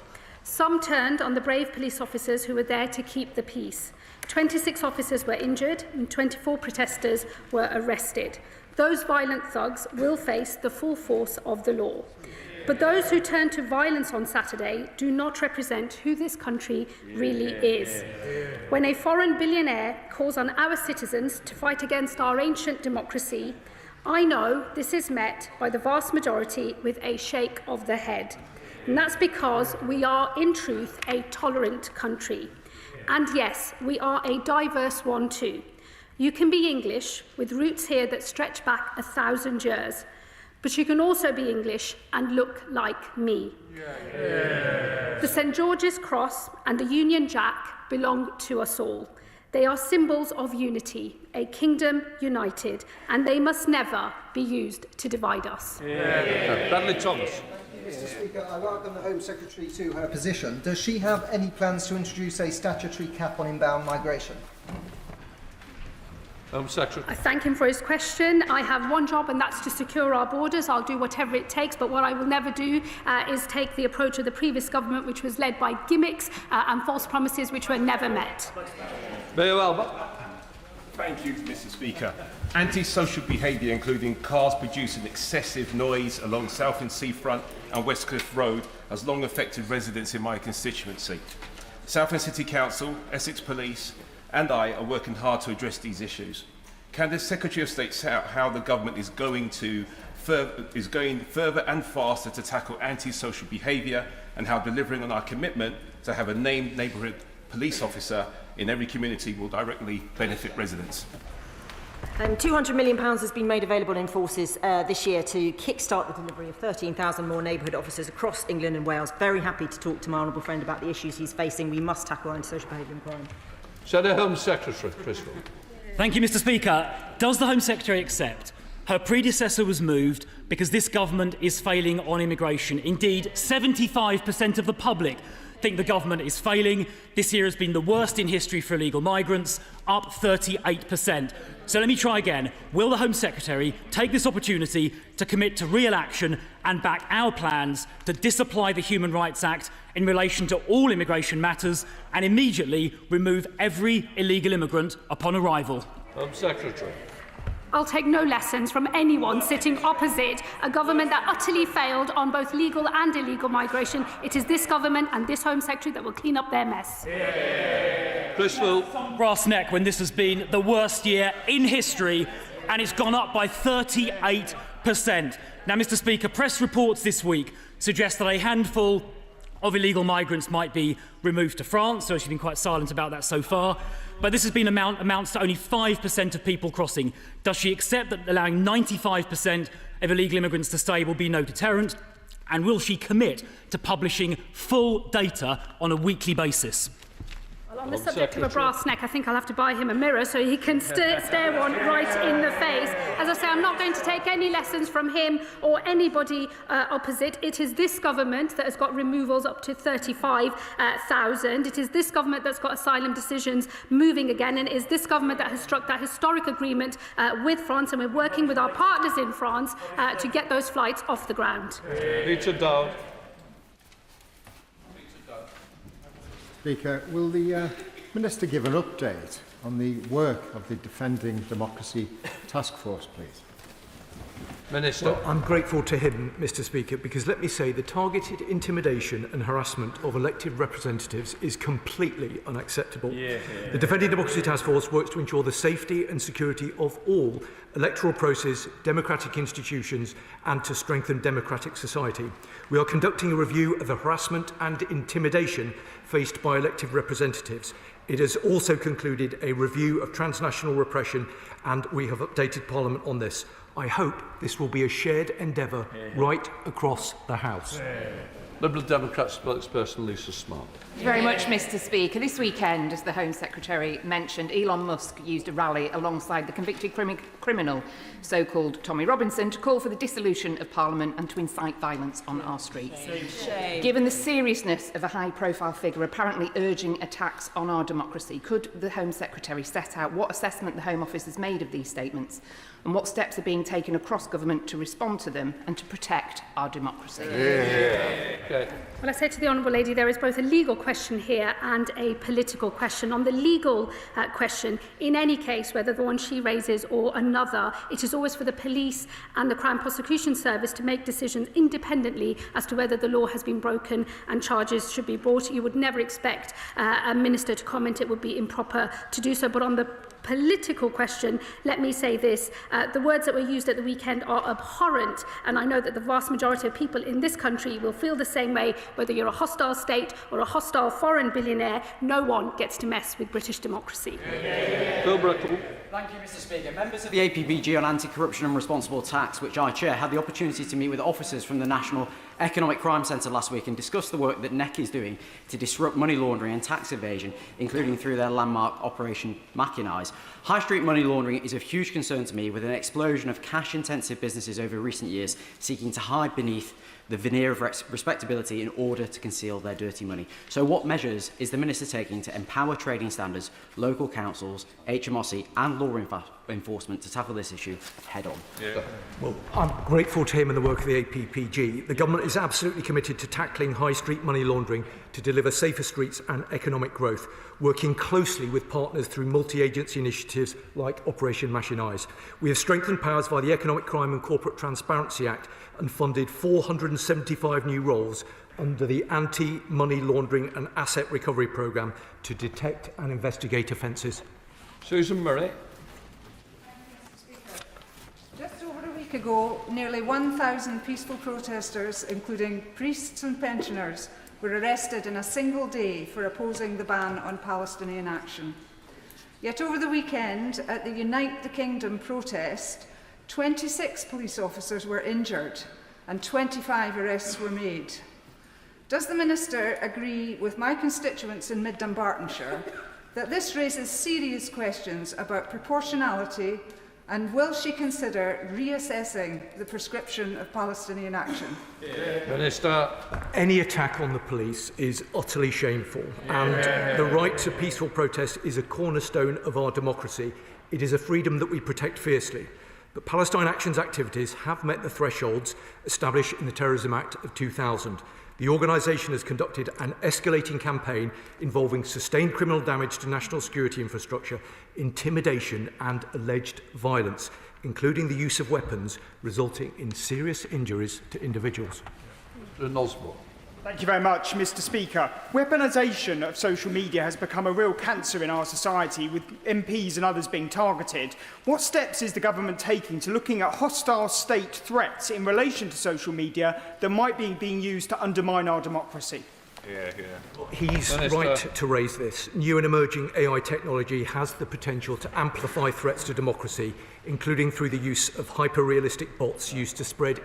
Some turned on the brave police officers who were there to keep the peace. 26 officers were injured and 24 protesters were arrested. Those violent thugs will face the full force of the law. But those who turn to violence on Saturday do not represent who this country really is. When a foreign billionaire calls on our citizens to fight against our ancient democracy, I know this is met by the vast majority with a shake of the head. And that's because we are, in truth, a tolerant country. And yes, we are a diverse one too. You can be English with roots here that stretch back 1,000 years. But you can also be English and look like me. The St. George's Cross and the Union Jack belong to us all. They are symbols of unity, a kingdom united, and they must never be used to divide us. Bradley Thomas. Mr. Speaker, I welcome the Home Secretary to her position. Does she have any plans to introduce a statutory cap on inbound migration? Home Secretary. I thank him for his question. I have one job, and that's to secure our borders. I'll do whatever it takes, but what I will never do is take the approach of the previous government, which was led by gimmicks and false promises which were never met. Mayor Albert. Thank you, Mr. Speaker. Antisocial behaviour, including cars producing excessive noise along Southend Seafront and Westcliff Road, has long affected residents in my constituency. Southend City Council, Essex Police and I are working hard to address these issues. Can the Secretary of State set out how the government is going further and faster to tackle antisocial behaviour, and how delivering on our commitment to have a named neighbourhood police officer in every community will directly benefit residents? £200 million has been made available in forces this year to kickstart the delivery of 13,000 more neighbourhood officers across England and Wales. Very happy to talk to my honourable friend about the issues he's facing. We must tackle antisocial behaviour and crime. Senator Home Secretary, Chris Wood. Thank you, Mr. Speaker. Does the Home Secretary accept her predecessor was moved because this government is failing on immigration? Indeed, 75% of the public think the government is failing. This year has been the worst in history for illegal migrants, up 38%. So let me try again. Will the Home Secretary take this opportunity to commit to real action and back our plans to disapply the Human Rights Act in relation to all immigration matters and immediately remove every illegal immigrant upon arrival? Home Secretary. I'll take no lessons from anyone sitting opposite a government that utterly failed on both legal and illegal migration. It is this government and this Home Secretary that will clean up their mess. Crystal. Brass neck when this has been the worst year in history, and it's gone up by 38%. Now, Mr. Speaker, press reports this week suggest that a handful of illegal migrants might be removed to France, so she's been quite silent about that so far. But this has been amounts to only 5% of people crossing. Does she accept that allowing 95% of illegal immigrants to stay will be no deterrent? And will she commit to publishing full data on a weekly basis? Well, on the subject of a brass neck, I think I'll have to buy him a mirror so he can stare one right in the face. As I say, I'm not going to take any lessons from him or anybody opposite. It is this government that has got removals up to 35,000. It is this government that's got asylum decisions moving again, and it is this government that has struck that historic agreement with France, and we're working with our partners in France to get those flights off the ground. Peter Dowd. Speaker, will the Minister give an update on the work of the Defending Democracy Task Force, please? Minister. Well, I'm grateful to him, Mr. Speaker, because let me say the targeted intimidation and harassment of elected representatives is completely unacceptable. The Defending Democracy Task Force works to ensure the safety and security of all electoral process, democratic institutions, and to strengthen democratic society. We are conducting a review of the harassment and intimidation faced by elected representatives. It has also concluded a review of transnational repression, and we have updated Parliament on this. I hope this will be a shared endeavour right across the House. Liberal Democrat spokesperson Lisa Smart. Thank you very much, Mr. Speaker. This weekend, as the Home Secretary mentioned, Elon Musk used a rally alongside the convicted criminal, so-called Tommy Robinson, to call for the dissolution of Parliament and to incite violence on our streets. Shame. Given the seriousness of a high-profile figure apparently urging attacks on our democracy, could the Home Secretary set out what assessment the Home Office has made of these statements and what steps are being taken across government to respond to them and to protect our democracy? Okay. Well, I say to the Honourable Lady, there is both a legal question here and a political question. On the legal question, in any case, whether the one she raises or another, it is always for the police and the Crown Prosecution Service to make decisions independently as to whether the law has been broken and charges should be brought. You would never expect a minister to comment. It would be improper to do so. But on the political question, let me say this. The words that were used at the weekend are abhorrent, and I know that the vast majority of people in this country will feel the same way, whether you're a hostile state or a hostile foreign billionaire. No one gets to mess with British democracy. Bill Brickle. Thank you, Mr. Speaker. Members of the APBG on anti-corruption and responsible tax, which I chair, had the opportunity to meet with officers from the National Economic Crime Centre last week and discussed the work that NEC is doing to disrupt money laundering and tax evasion, including through their landmark Operation Machinize. High street money laundering is of huge concern to me, with an explosion of cash-intensive businesses over recent years seeking to hide beneath the veneer of respectability in order to conceal their dirty money. So what measures is the Minister taking to empower trading standards, local councils, HMRC and law enforcement to tackle this issue head on? Well, I'm grateful to him and the work of the APPG. The government is absolutely committed to tackling high street money laundering to deliver safer streets and economic growth, working closely with partners through multi-agency initiatives like Operation Machinize. We have strengthened powers via the Economic Crime and Corporate Transparency Act and funded 475 new roles under the Anti-Money Laundering and Asset Recovery Programme to detect and investigate offences. Susan Murray. Just over a week ago, nearly 1,000 peaceful protesters, including priests and pensioners, were arrested in a single day for opposing the ban on Palestinian action. Yet over the weekend, at the Unite the Kingdom protest, 26 police officers were injured and 25 arrests were made. Does the Minister agree with my constituents in Mid Dumbartonshire that this raises serious questions about proportionality, and will she consider reassessing the prescription of Palestinian action? Minister. Any attack on the police is utterly shameful, and the right to peaceful protest is a cornerstone of our democracy. It is a freedom that we protect fiercely. But Palestine Action's activities have met the thresholds established in the Terrorism Act of 2000. The organisation has conducted an escalating campaign involving sustained criminal damage to national security infrastructure, intimidation and alleged violence, including the use of weapons, resulting in serious injuries to individuals. Mr. Osborne. Thank you very much, Mr. Speaker. Weaponisation of social media has become a real cancer in our society, with MPs and others being targeted. What steps is the government taking to looking at hostile state threats in relation to social media that might be being used to undermine our democracy? He's right to raise this. New and emerging AI technology has the potential to amplify threats to democracy, including through the use of hyper-realistic bots used to spread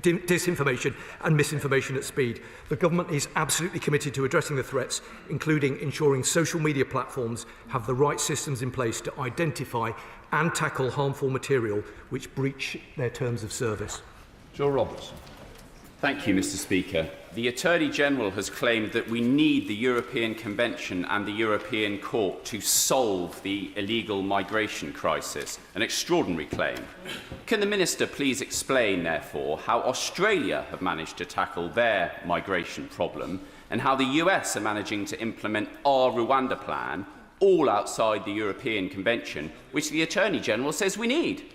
disinformation and misinformation at speed. The government is absolutely committed to addressing the threats, including ensuring social media platforms have the right systems in place to identify and tackle harmful material which breach their terms of service. Joe Robertson. Thank you, Mr. Speaker. The Attorney-General has claimed that we need the European Convention and the European Court to solve the illegal migration crisis, an extraordinary claim. Can the Minister please explain, therefore, how Australia have managed to tackle their migration problem and how the US are managing to implement our Rwanda plan, all outside the European Convention, which the Attorney-General says we need?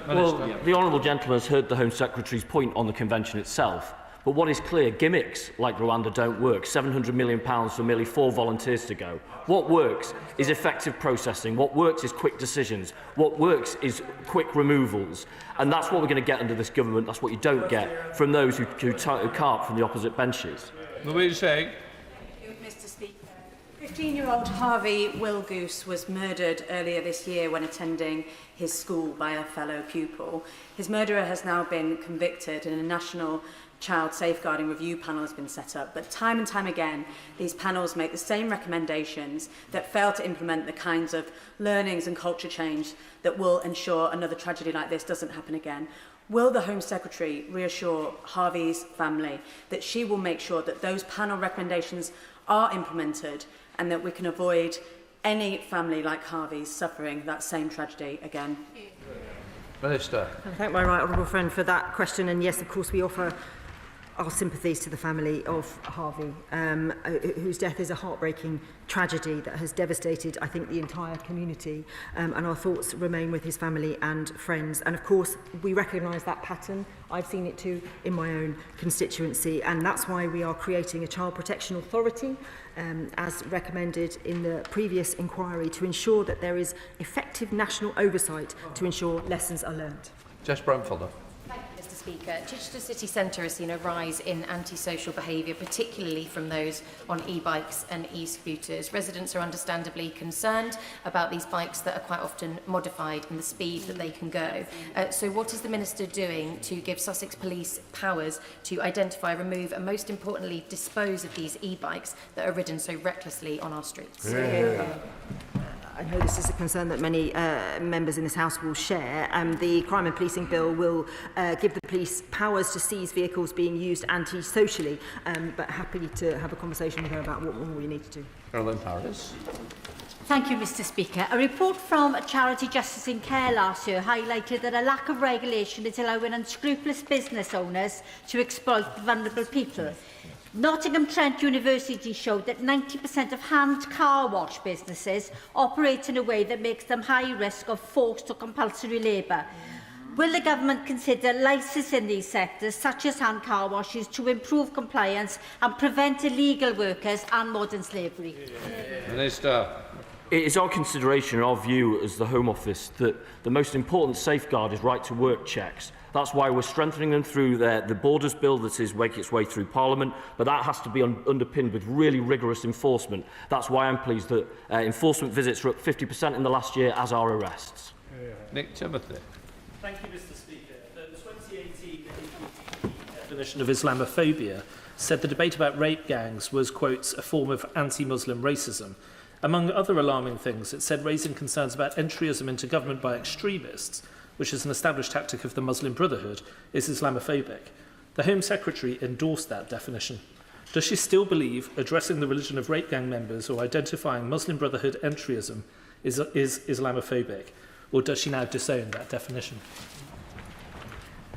Well, the honourable gentleman has heard the Home Secretary's point on the Convention itself, but what is clear, gimmicks like Rwanda don't work. £700 million for merely 4 volunteers to go. What works is effective processing. What works is quick decisions. What works is quick removals. And that's what we're going to get under this government. That's what you don't get from those who carp from the opposite benches. Louise Haig. Mr. Speaker. 15-year-old Harvey Wilgoose was murdered earlier this year when attending his school by a fellow pupil. His murderer has now been convicted and a national child safeguarding review panel has been set up. But time and time again, these panels make the same recommendations that fail to implement the kinds of learnings and culture change that will ensure another tragedy like this doesn't happen again. Will the Home Secretary reassure Harvey's family that she will make sure that those panel recommendations are implemented and that we can avoid any family like Harvey's suffering that same tragedy again? Minister. I thank my right honourable friend for that question, and yes, of course, we offer our sympathies to the family of Harvey, whose death is a heartbreaking tragedy that has devastated, I think, the entire community, and our thoughts remain with his family and friends. And of course, we recognise that pattern. I've seen it too in my own constituency, and that's why we are creating a Child Protection Authority, as recommended in the previous inquiry, to ensure that there is effective national oversight to ensure lessons are learned. Jess Brownfelder. Thank you, Mr. Speaker. Chichester City Centre has seen a rise in antisocial behaviour, particularly from those on e-bikes and e-scooters. Residents are understandably concerned about these bikes that are quite often modified and the speed that they can go. So what is the Minister doing to give Sussex Police powers to identify, remove and most importantly dispose of these e-bikes that are ridden so recklessly on our streets? I know this is a concern that many members in this House will share. The Crime and Policing Bill will give the police powers to seize vehicles being used anti-socially, but happy to have a conversation with her about what more we need to do. Caroline Harris. Thank you, Mr. Speaker. A report from charity Justice in Care last year highlighted that a lack of regulation is allowing unscrupulous business owners to exploit vulnerable people. Nottingham Trent University showed that 90% of hand car wash businesses operate in a way that makes them high risk of forced or compulsory labour. Will the government consider licensing these sectors, such as hand car washes, to improve compliance and prevent illegal workers and modern slavery? Minister. It is our consideration and our view as the Home Office that the most important safeguard is right-to-work checks. That's why we're strengthening them through the Borders Bill that is making its way through Parliament, but that has to be underpinned with really rigorous enforcement. That's why I'm pleased that enforcement visits are up 50% in the last year, as are arrests. Nick Timothy. Thank you, Mr. Speaker. The 2018 definition of Islamophobia said the debate about rape gangs was, quotes, a form of anti-Muslim racism. Among other alarming things, it said raising concerns about entryism into government by extremists, which is an established tactic of the Muslim Brotherhood, is Islamophobic. The Home Secretary endorsed that definition. Does she still believe addressing the religion of rape gang members or identifying Muslim Brotherhood entryism is Islamophobic, or does she now disown that definition?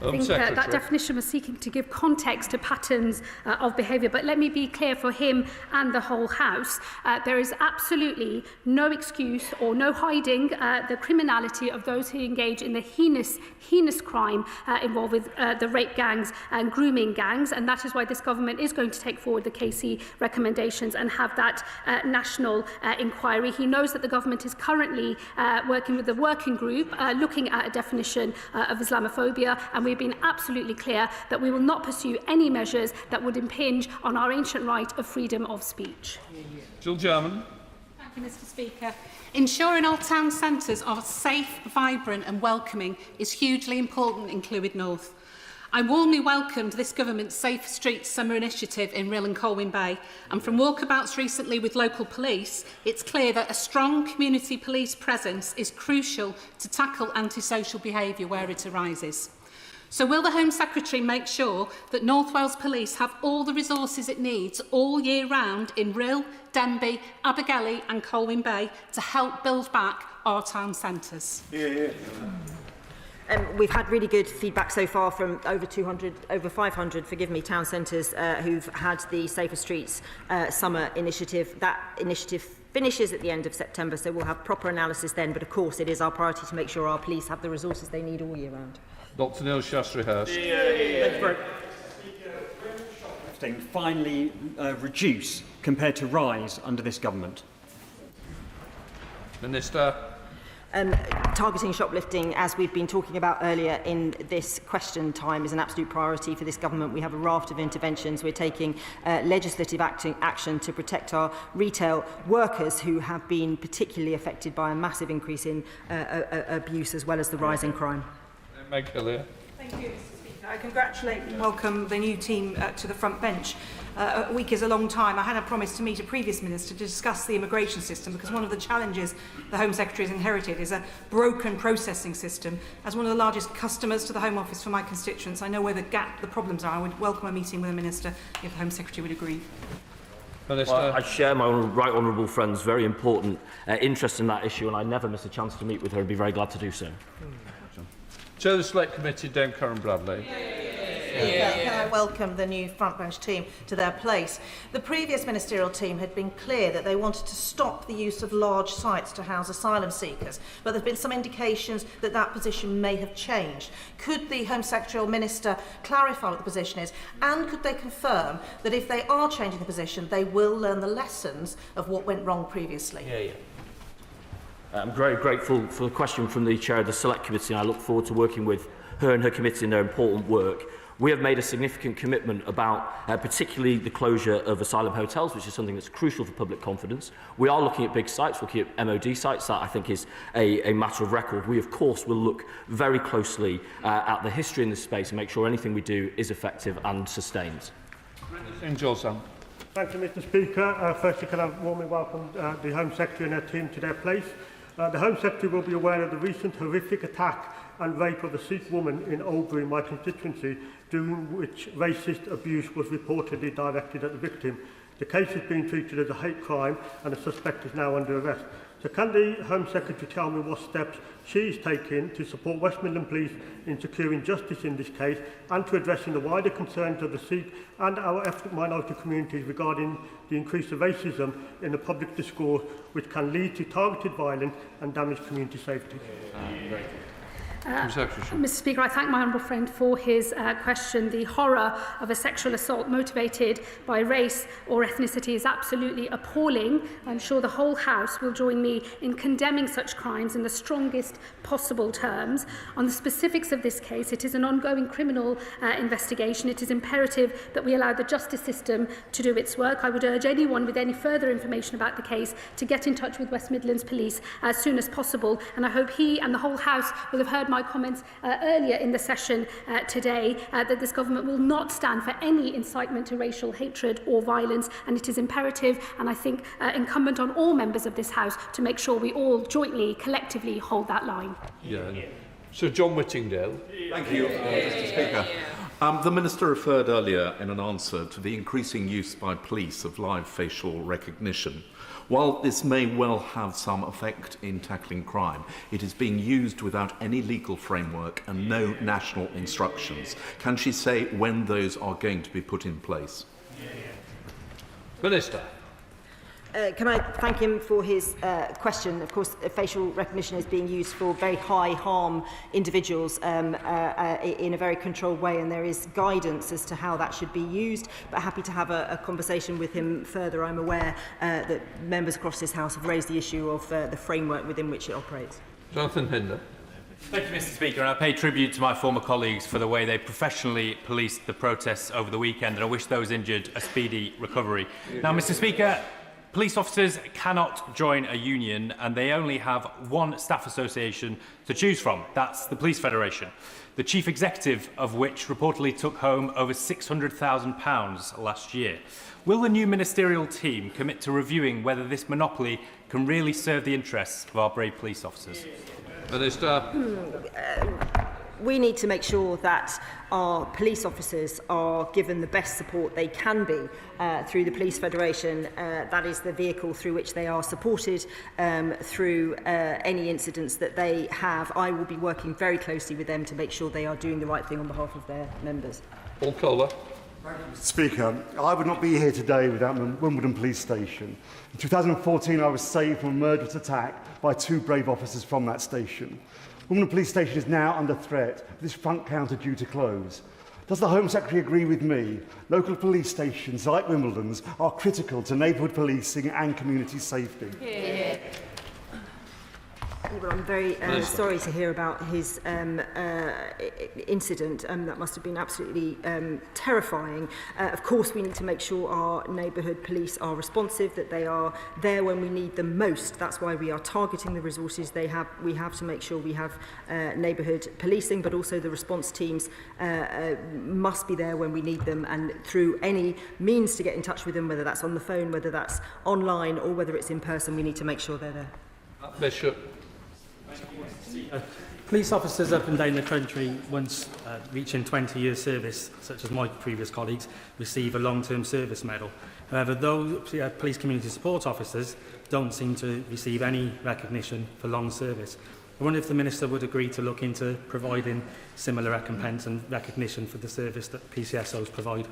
I think that definition was seeking to give context to patterns of behaviour. But let me be clear for him and the whole House. There is absolutely no excuse or no hiding the criminality of those who engage in the heinous crime involved with the rape gangs and grooming gangs. And that is why this government is going to take forward the KC recommendations and have that national inquiry. He knows that the government is currently working with the working group looking at a definition of Islamophobia, and we've been absolutely clear that we will not pursue any measures that would impinge on our ancient right of freedom of speech. Jill Jarman. Thank you, Mr. Speaker. Ensuring our town centres are safe, vibrant and welcoming is hugely important in Clwyd North. I warmly welcomed this government's Safe Streets Summer Initiative in Rhyl and Colwyn Bay, and from walkabouts recently with local police, it's clear that a strong community police presence is crucial to tackle antisocial behaviour where it arises. So will the Home Secretary make sure that North Wales Police have all the resources it needs all year round in Rhyl, Denbigh, Abergele and Colwyn Bay to help build back our town centres? We've had really good feedback so far from over 500, forgive me, town centres who've had the Safer Streets Summer Initiative. That initiative finishes at the end of September, so we'll have proper analysis then. But of course, it is our priority to make sure our police have the resources they need all year round. Dr Neil Shastri-Hurst. Finally reduce compared to rise under this government? Minister. Targeting shoplifting, as we've been talking about earlier in this question time, is an absolute priority for this government. We have a raft of interventions. We're taking legislative action to protect our retail workers who have been particularly affected by a massive increase in abuse as well as the rise in crime. Meg Hillier. Thank you, Mr. Speaker. I congratulate and welcome the new team to the front bench. A week is a long time. I had a promise to meet a previous minister to discuss the immigration system, because one of the challenges the Home Secretary has inherited is a broken processing system. As one of the largest customers to the Home Office for my constituents, I know where the problems are. I would welcome a meeting with a minister if the Home Secretary would agree. Well, I share my right honourable friend's very important interest in that issue, and I never miss a chance to meet with her. I'd be very glad to do so. Chair of the Select Committee, Dame Karen Bradley. Can I welcome the new front bench team to their place? The previous ministerial team had been clear that they wanted to stop the use of large sites to house asylum seekers, but there have been some indications that that position may have changed. Could the Home Secretary or Minister clarify what the position is, and could they confirm that if they are changing the position, they will learn the lessons of what went wrong previously? I'm very grateful for the question from the Chair of the Select Committee, and I look forward to working with her and her committee in their important work. We have made a significant commitment about particularly the closure of asylum hotels, which is something that's crucial for public confidence. We are looking at big sites, looking at MOD sites. That, I think, is a matter of record. We, of course, will look very closely at the history in this space and make sure anything we do is effective and sustained. Thank you, Mr. Speaker. Firstly, can I warmly welcome the Home Secretary and her team to their place. The Home Secretary will be aware of the recent horrific attack and rape of a Sikh woman in Oldbury, my constituency, during which racist abuse was reportedly directed at the victim. The case is being treated as a hate crime and the suspect is now under arrest. So can the Home Secretary tell me what steps she is taking to support West Midland Police in securing justice in this case and to addressing the wider concerns of the Sikh and our ethnic minority communities regarding the increase of racism in the public discourse, which can lead to targeted violence and damage community safety? Mr. Speaker, I thank my honourable friend for his question. The horror of a sexual assault motivated by race or ethnicity is absolutely appalling. I'm sure the whole House will join me in condemning such crimes in the strongest possible terms. On the specifics of this case, it is an ongoing criminal investigation. It is imperative that we allow the justice system to do its work. I would urge anyone with any further information about the case to get in touch with West Midlands Police as soon as possible, and I hope he and the whole House will have heard my comments earlier in the session today that this government will not stand for any incitement to racial hatred or violence, and it is imperative and I think incumbent on all members of this House to make sure we all jointly, collectively hold that line. Sir John Whittingdale. Thank you, Mr. Speaker. The Minister referred earlier in an answer to the increasing use by police of live facial recognition. While this may well have some effect in tackling crime, it is being used without any legal framework and no national instructions. Can she say when those are going to be put in place? Minister. Can I thank him for his question? Of course, facial recognition is being used for very high harm individuals in a very controlled way, and there is guidance as to how that should be used, but happy to have a conversation with him further. I'm aware that members across this House have raised the issue of the framework within which it operates. Jonathan Hinder. Thank you, Mr. Speaker, and I pay tribute to my former colleagues for the way they professionally policed the protests over the weekend, and I wish those injured a speedy recovery. Now, Mr. Speaker, police officers cannot join a union and they only have one staff association to choose from. That's the Police Federation, the chief executive of which reportedly took home over £600,000 last year. Will the new ministerial team commit to reviewing whether this monopoly can really serve the interests of our brave police officers? Minister. We need to make sure that our police officers are given the best support they can be through the Police Federation. That is the vehicle through which they are supported through any incidents that they have. I will be working very closely with them to make sure they are doing the right thing on behalf of their members. Paul Kohler. Mr. Speaker, I would not be here today without Wimbledon Police Station. In 2014, I was saved from a murderous attack by two brave officers from that station. Wimbledon Police Station is now under threat, with this front counter due to close. Does the Home Secretary agree with me? Local police stations like Wimbledon's are critical to neighbourhood policing and community safety. Yeah. Well, I'm very sorry to hear about his incident. That must have been absolutely terrifying. Of course, we need to make sure our neighbourhood police are responsive, that they are there when we need them most. That's why we are targeting the resources we have to make sure we have neighbourhood policing, but also the response teams must be there when we need them, and through any means to get in touch with them, whether that's on the phone, whether that's online, or whether it's in person, we need to make sure they're there. Bishop. Police officers up and down the country, once reaching 20 years service, such as my previous colleagues, receive a long-term service medal. However, those police community support officers don't seem to receive any recognition for long service. I wonder if the Minister would agree to look into providing similar recompense and recognition for the service that PCSOs provide.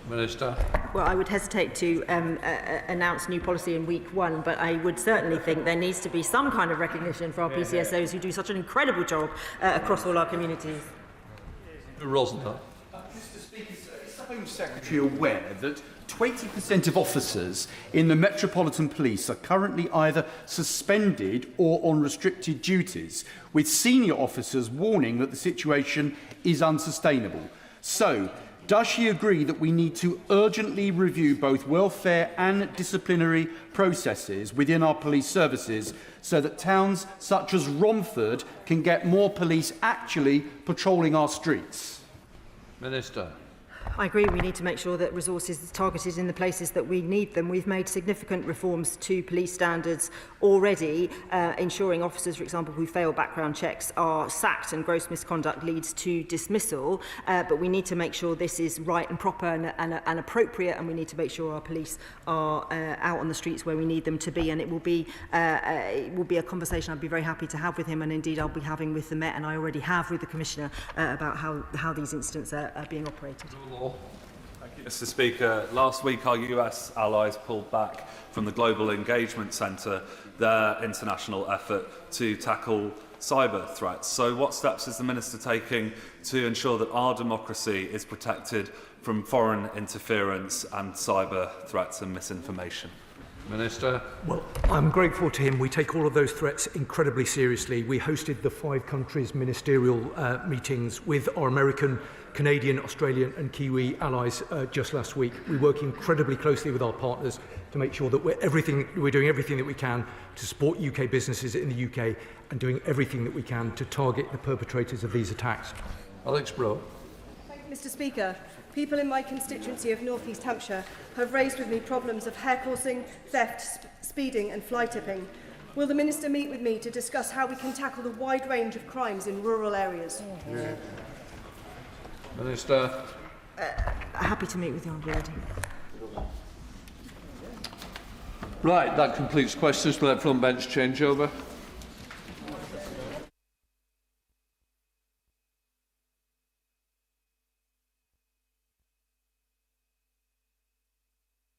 Minister. Well, I would hesitate to announce new policy in week one, but I would certainly think there needs to be some kind of recognition for our PCSOs who do such an incredible job across all our communities. Rosenthal. Mr. Speaker, is the Home Secretary aware that 20% of officers in the Metropolitan Police are currently either suspended or on restricted duties, with senior officers warning that the situation is unsustainable. So, does she agree that we need to urgently review both welfare and disciplinary processes within our police services so that towns such as Romford can get more police actually patrolling our streets? Minister. I agree we need to make sure that resources are targeted in the places that we need them. We've made significant reforms to police standards already, ensuring officers, for example, who fail background checks are sacked and gross misconduct leads to dismissal. But we need to make sure this is right and proper and appropriate, and we need to make sure our police are out on the streets where we need them to be. And it will be a conversation I'd be very happy to have with him, and indeed I'll be having with the Met, and I already have with the Commissioner, about how these incidents are being operated. Thank you, Mr. Speaker. Last week, our US allies pulled back from the Global Engagement Centre, their international effort to tackle cyber threats. So what steps is the Minister taking to ensure that our democracy is protected from foreign interference and cyber threats and misinformation? Minister. Well, I'm grateful to him. We take all of those threats incredibly seriously. We hosted the 5 countries' ministerial meetings with our American, Canadian, Australian and Kiwi allies just last week. We work incredibly closely with our partners to make sure that we're doing everything that we can to support UK businesses in the UK and doing everything that we can to target the perpetrators of these attacks. Alex Bro. Thank you, Mr. Speaker. People in my constituency of North East Hampshire have raised with me problems of hair coursing, theft, speeding and fly tipping. Will the Minister meet with me to discuss how we can tackle the wide range of crimes in rural areas? Yeah. Minister. Happy to meet with you on Lady. Right, that completes questions. We'll let front bench change over.